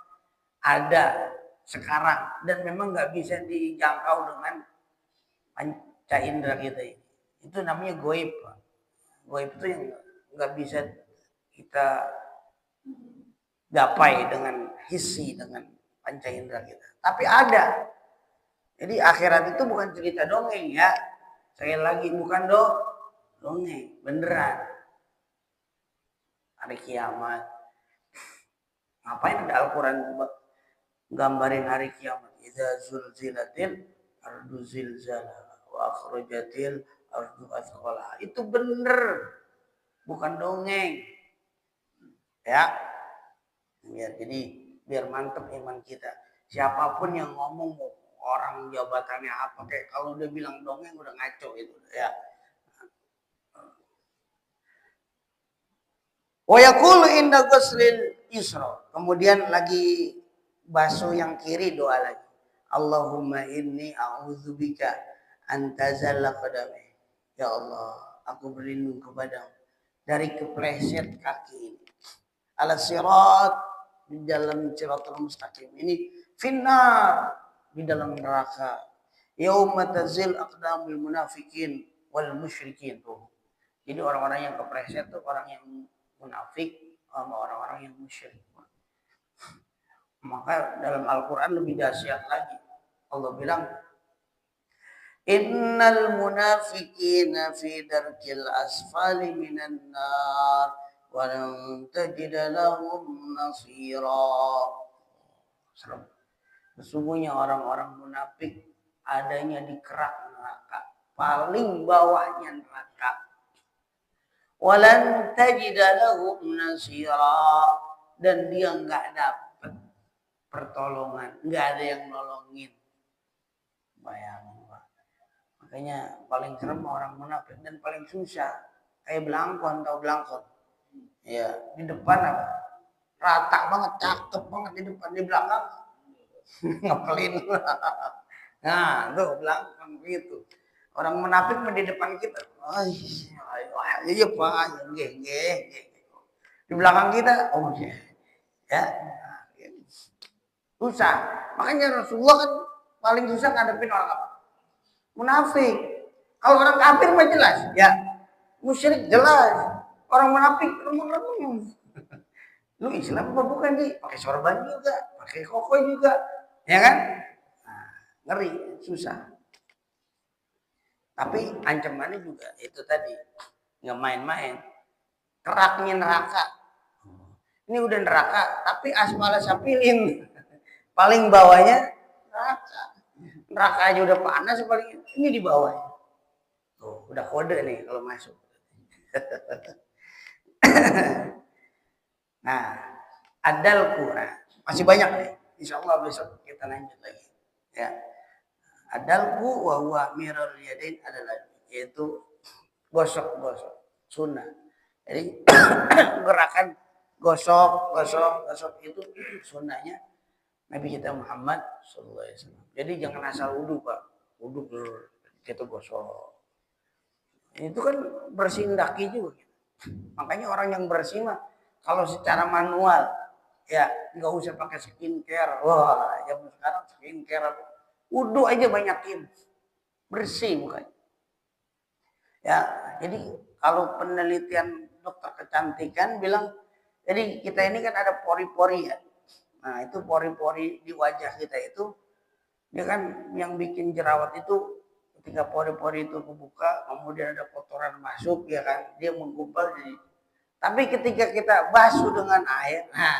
ada sekarang dan memang nggak bisa dijangkau dengan panca indera kita ini. Itu namanya ghaib. Ghaib itu yang nggak bisa kita gapai dengan hissi, dengan panca indera kita. Tapi ada. Jadi akhirat itu bukan cerita dongeng ya. Sekali lagi bukan dongeng, beneran. Hari kiamat. Ngapain ada Al-Quran gambarin hari kiamat? Idza zulzilatil ardu zilzalaha wa akhrajatil ardu athqalaha. Itu bener. Bukan dongeng. Ya. Ya, jadi biar mantep iman kita. Siapapun yang ngomong orang jabatannya apa kayak kalau udah bilang dongeng udah ngaco itu ya. Wa yaqulu inda ghuslil yusra. Kemudian lagi basuh yang kiri doa lagi. Allahumma inni a'udzubika an tazalla qadami. Ya Allah, aku berlindung kepadamu dari kepleset kaki ini. Ala sirat, di dalam siratul mustaqim. Ini finnar, di dalam neraka. Yauma tazil aqdamul munafikin wal musyrikin tuh. Jadi orang-orang yang kepleset tuh orang yang munafik sama orang-orang yang musyrik. Maka dalam Al-Quran lebih dahsyat lagi. Allah bilang, Innal munafiqina fi darkil asfali minan nar wa lan tajida lahum nasira. Sesungguhnya orang-orang munafik adanya di kerak neraka, paling bawahnya neraka. Walan tajida lahum nasira, dan dia enggak dapat pertolongan, enggak ada yang nolongin. Bayangin. Makanya paling serem orang munafik dan paling susah. Kayak belangkon, tahu belangkon? Ya, di depan apa? Rata banget, cakep banget di depan, di belakang ngepelin. Nah, tuh belangkon gitu. Orang munafik di depan kita. Iya Pak, nggih. Di belakang kita, oh ya. Ya. Susah. Makanya Rasulullah kan paling susah ngadepin orang apa? Munafik. Kalau orang kafir mah jelas, ya. Musyrik jelas. Orang munafik remung-remung. Lu Islam apa bukan sih? Pakai sorban juga, pakai koko juga, ya kan? Nah, ngeri, susah. Tapi ancamannya juga itu tadi, nggak main-main. Keraknya neraka. Ini udah neraka, tapi asfala sapilin. Paling bawahnya neraka. Neraka aja udah panas, paling ini di bawahnya. Tuh, udah kode nih kalau masuk. Nah, adalku, nah, masih banyak nih. Insya Allah besok kita lanjut lagi. Ya, adalku wa huwa mirror yadain adalah yaitu gosok sunnah. Jadi gerakan gosok itu sunnahnya Nabi kita Muhammad SAW. Jadi jangan asal wudhu Pak, wudhu kita gosok. Itu kan bersihin daki juga. Makanya orang yang bersih mah kalau secara manual ya nggak usah pakai skincare. Wah, yang sekarang skincare wudhu aja banyakin, bersih bukan? Ya, jadi kalau penelitian dokter kecantikan bilang, jadi kita ini kan ada pori-pori ya. Nah itu pori-pori di wajah kita itu, dia kan yang bikin jerawat itu ketika pori-pori itu kebuka, kemudian ada kotoran masuk, ya kan, dia menggumpal jadi. Tapi ketika kita basuh dengan air, nah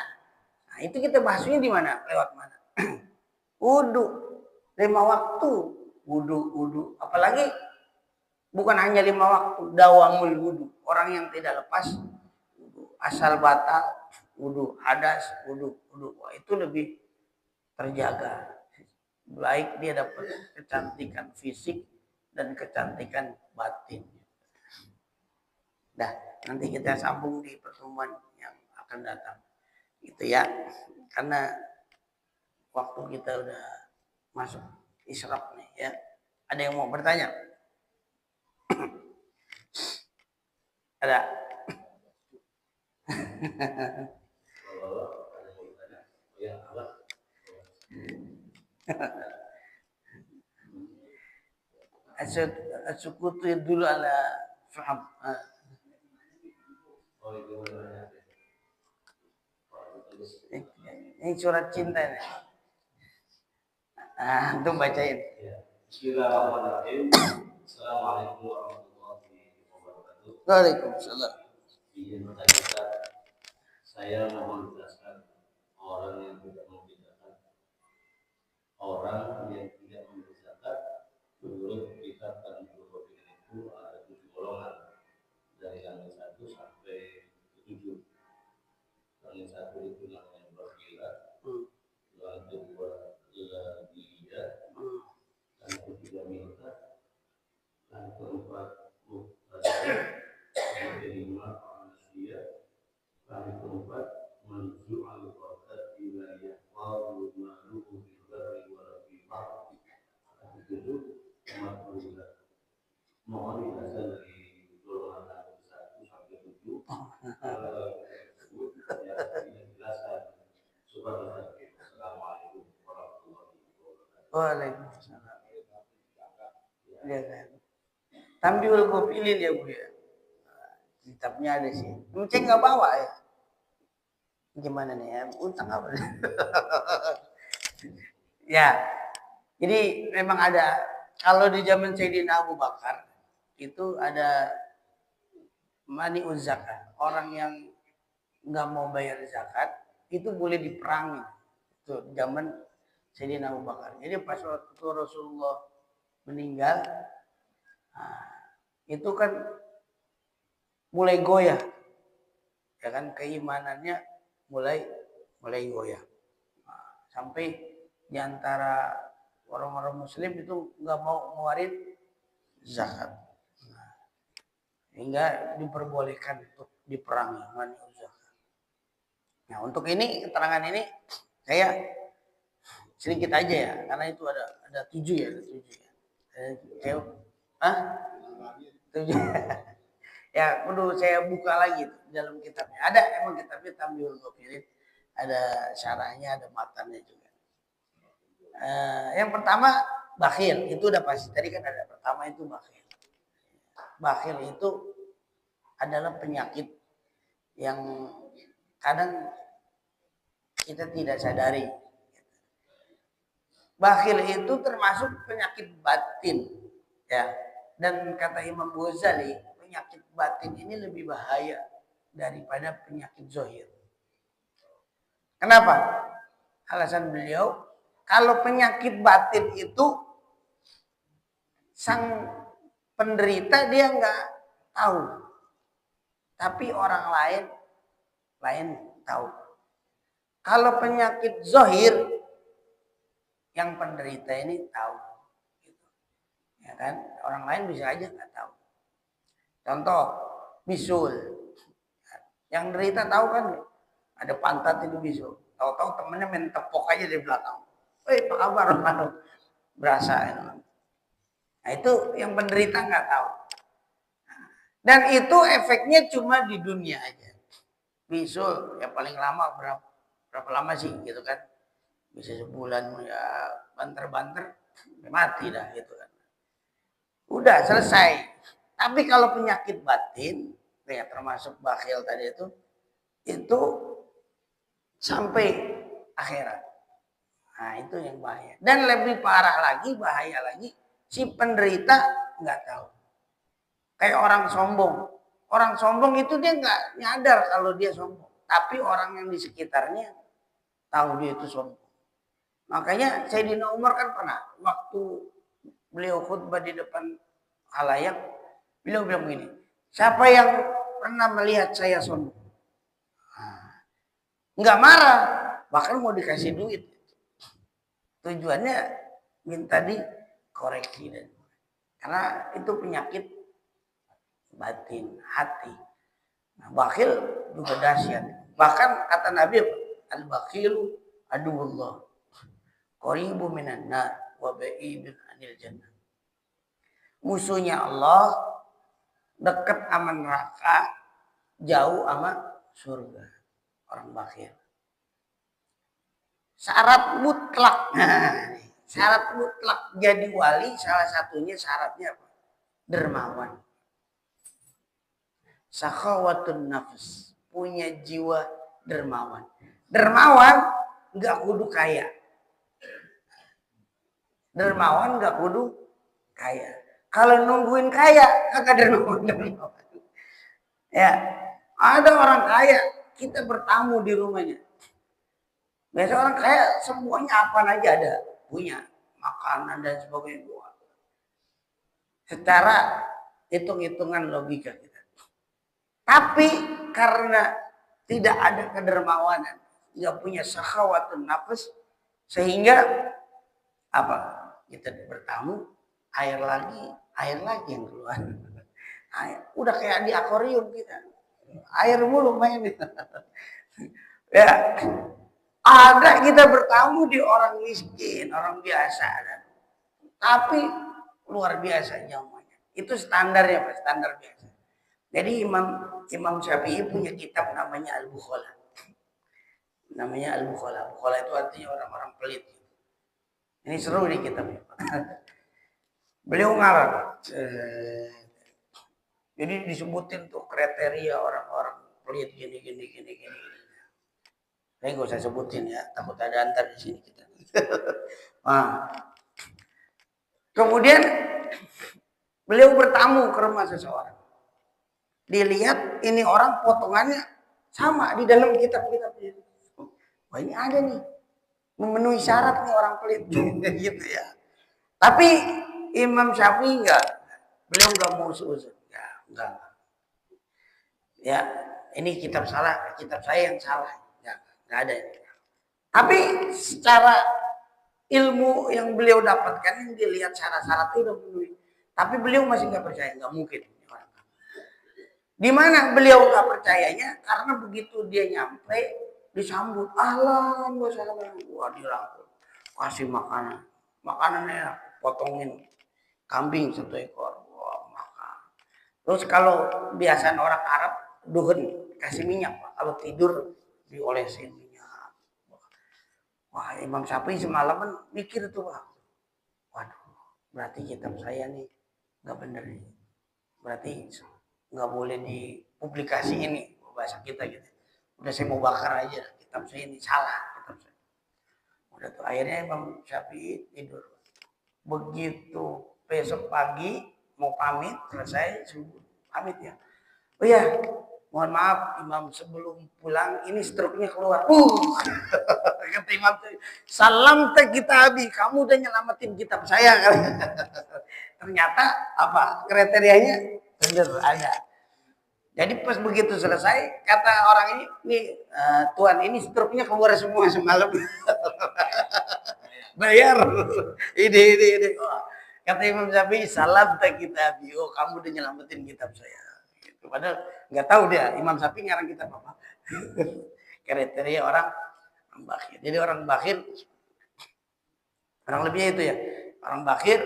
itu kita basuhnya di mana? Lewat mana? Wudhu, 5 waktu, wudhu. Apalagi bukan hanya 5 waktu, dawamul wudhu. Orang yang tidak lepas wudhu, asal batal wudhu, hadas wudhu. Wah, itu lebih terjaga. Baik dia dapat kecantikan fisik dan kecantikan batin. Dah, nanti kita sambung di pertemuan yang akan datang. Gitu ya. Karena waktu kita udah masuk isyraq nih ya. Ada yang mau bertanya? Ada. Asukutu dulu ala faham. Ini surat cinta nih. Itu bacain. Bismillahirrahmanirrahim. Assalamualaikum warahmatullahi wabarakatuh. Waalaikumsalam. Izin bertanya, saya mohon menjelaskan orang yang tidak membedakan menurut kitab Tanbihul itu ada 7 golongan dari yang 1 sampai 7. Yang 1 itu namanya bergila, Waalaikumsalam. Ya kan. Tambiul Gofilil ya Bu ya. Kitabnya ada sih. Mungkin nggak bawa ya. Gimana nih ya? Utang apa? Ya. Jadi memang ada, kalau di zaman Sayyidina Abu Bakar itu ada mani zakat. Orang yang nggak mau bayar zakat itu boleh diperangi. Itu zaman Sayyidina Abu Bakar. Jadi pas waktu Rasulullah meninggal, nah, itu kan mulai goyah, ya kan, keimanannya mulai goyah. Nah, sampai diantara orang-orang Muslim itu nggak mau ngeluarin zakat, nah, hingga diperbolehkan untuk diperangi mani zakat. Nah, untuk ini keterangan ini saya sedikit aja ya, karena itu ada 7 ya, ada 7 ya. Hah? 7. Ya, perlu saya buka lagi dalam kitabnya. Ada emang kitabnya Tambiul Gofilin, ada syarahnya, ada matanya juga. Yang pertama bakhil, itu udah pasti. Tadi kan ada pertama itu bakhil. Bakhil itu adalah penyakit yang kadang kita tidak sadari. Bakhil itu termasuk penyakit batin, ya. Dan kata Imam Ghazali, penyakit batin ini lebih bahaya daripada penyakit zahir. Kenapa? Alasan beliau, kalau penyakit batin itu sang penderita dia nggak tahu, tapi orang lain tahu. Kalau penyakit zahir, yang penderita ini tahu, gitu. Ya kan? Orang lain bisa aja nggak tahu. Contoh, bisul. Yang derita tahu kan, ada pantat itu bisul. Tahu-tahu temennya main tepok aja di belakang. Apa kabar? Berasa. Ya. Nah itu yang penderita nggak tahu. Dan itu efeknya cuma di dunia aja. Bisul ya paling lama berapa lama sih gitu kan? Bisa sebulan ya, banter-banter mati dah gitu kan. Udah selesai. Tapi kalau penyakit batin, ya termasuk bakhil tadi itu sampai akhirat. Nah itu yang bahaya. Dan lebih parah lagi, bahaya lagi, si penderita nggak tahu. Kayak orang sombong. Orang sombong itu dia nggak nyadar kalau dia sombong. Tapi orang yang di sekitarnya tahu dia itu sombong. Makanya Sayyidina Umar kan pernah waktu beliau khutbah di depan halayak, beliau bilang begini, siapa yang pernah melihat saya sombong? Nggak marah, bahkan mau dikasih duit. Tujuannya minta dikoreksi, dan karena itu penyakit batin hati. Nah, bakhil juga dahsyat. Bahkan kata Nabi, al-bakhilu aduwullah, qaribu minan nar wa ba'idun anil jannah. Musuhnya Allah, dekat sama neraka, jauh sama surga. Orang bakhil. Syarat mutlak. Nah, syarat mutlak jadi wali salah satunya syaratnya apa? Dermawan. Sakhawatun nafs, punya jiwa dermawan. Dermawan nggak kudu kaya. Dermawan nggak kudu kaya. Kalau nungguin kaya kagak dermawan. Ya, ada orang kaya kita bertamu di rumahnya. Biasa orang kaya semuanya apa aja ada, punya makanan dan sebagainya. Secara hitung-hitungan logika kita. Tapi karena tidak ada kedermawanan, nggak punya sakhawatun nafs, sehingga apa? Kita bertamu, air lagi yang keluar. Udah kayak di akuarium kita, air mulu main. Ya, ada kita bertamu di orang miskin, orang biasa, tapi luar biasa nyamannya. Itu standarnya, Pak, standar biasa. Jadi Imam Syafi'i punya kitab namanya Al-Bukhala. Namanya Al-Bukhala. Bukhala itu artinya orang-orang pelit. Ini seru nih kitabnya. Beliau ngarang. Jadi disebutin tuh kriteria orang-orang pelit gini. Saya nggak usah sebutin ya, takut ada antar di sini kita. Nah, kemudian beliau bertamu ke rumah seseorang. Dilihat ini orang potongannya sama di dalam kitab-kitab ini. Wah, ini ada nih, memenuhi syarat nih orang pelit gitu ya. Tapi Imam Syafi'i beliau nggak mau seuzur. Ya, enggak. Ya, ini kitab salah, kitab saya yang salah. Ya, nggak ada. Tapi secara ilmu yang beliau dapatkan, yang dilihat syarat-syarat itu udah memenuhi. Tapi beliau masih nggak percaya, nggak mungkin. Di mana beliau nggak percayanya? Karena begitu dia nyampe, disambut, ahlan, wassalamualaikum. Wah, dirangkul, kasih makanannya potongin kambing 1 ekor. Wah, makan. Terus kalau biasanya orang Arab, duhen kasih minyak, Pak. Kalau tidur diolesin minyak. Wah, Imam Syafi'i semalaman mikir tuh, Pak. Waduh, berarti kitab saya nih nggak bener nih. Berarti nggak boleh dipublikasi ini bahasa kita gitu. Udah saya mau bakar aja kitab saya ini, salah kitab saya. Udah tuh akhirnya Imam Syafi'i tidur. Begitu besok pagi mau pamit, selesai subuh pamit ya. Oh ya, mohon maaf Imam, sebelum pulang ini struknya keluar. Kata Imam, salam teh kita habis, kamu udah nyelamatin kitab saya kan. Ternyata apa kriterianya bener ada. Jadi pas begitu selesai, kata orang ini Tuan, ini struknya keluar semua semalam. Bayar. Ini. Oh, kata Imam Syafi'i, salam tak kita bio, kamu udah nyelamatin kitab saya. Gitu. Padahal nggak tahu dia Imam Syafi'i ngarang kitab apa. Kriteria orang bakhil. Jadi orang bakhil, orang lebihnya itu ya, orang bakhil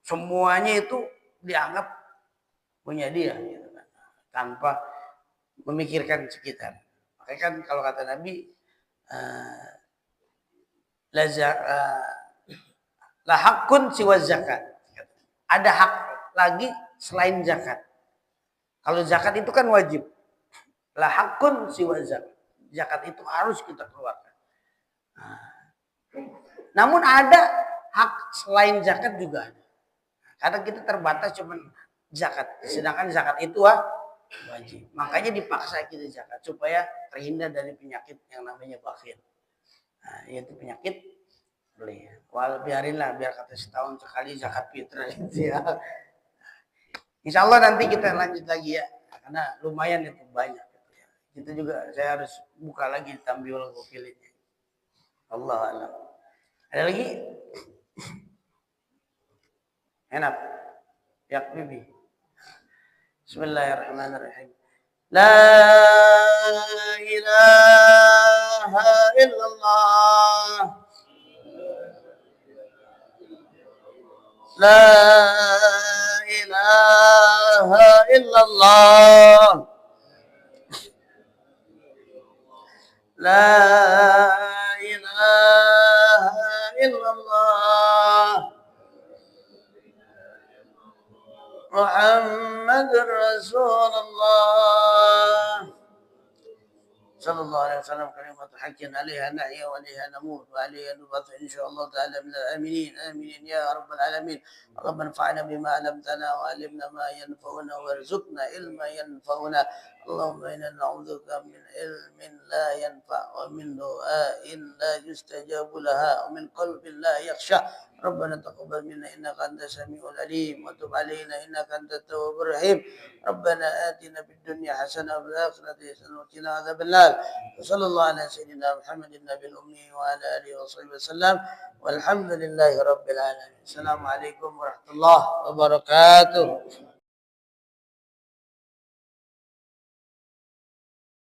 semuanya itu dianggap punya dia, gitu kan, tanpa memikirkan sekitar. Makanya kan kalau kata Nabi, la hakun siwa zakat. Ada hak lagi selain zakat. Kalau zakat itu kan wajib. La hakun siwa zakat. Zakat itu harus kita keluarkan. Namun ada hak selain zakat juga ada. Kadang kita terbatas cuman zakat. Sedangkan zakat itu wajib. Makanya dipaksa kita zakat supaya terhindar dari penyakit yang namanya bakhil. Nah, yaitu penyakit beli. Wal biarinlah, biar kata setahun sekali zakat fitrah itu ya. Insya Allah nanti kita lanjut lagi ya, karena lumayan itu banyak. Itu juga saya harus buka lagi Tambiul Ghafilin. Allah alam. Ada lagi? Enak. Ya Bibi. Bismillahirrahmanirrahim. La ilaha illallah. La ilaha illallah. La ilaha illallah. Muhammadur Rasulullah sallallahu alaihi wasallam, kalimat haqqin 'alaiha nahya wa 'alaiha namut wa 'alaiha nub'atsu insyaallah ta'ala minal aminin amin ya rabbal alamin. Rabbana anfa'na bima 'allamtana wa 'allimna ma yanfa'una warzuqna ilma yanfa'una. Allahumma inna na'udzubika min ilmin la yanfa' wa min du'ain la yustajabu laha wa min qalbin la yakhsha. ربنا تقبل منا إنك أنت السميع العليم وتب علينا إنك أنت التواب الرحيم. ربنا آتنا في الدنيا حسنة وفي الآخرة حسنة وقنا عذاب النار. وصلى الله على سيدنا محمد النبي الأمي وعلى آله وصحبه وسلم والحمد لله رب العالمين. السلام عليكم ورحمة الله وبركاته.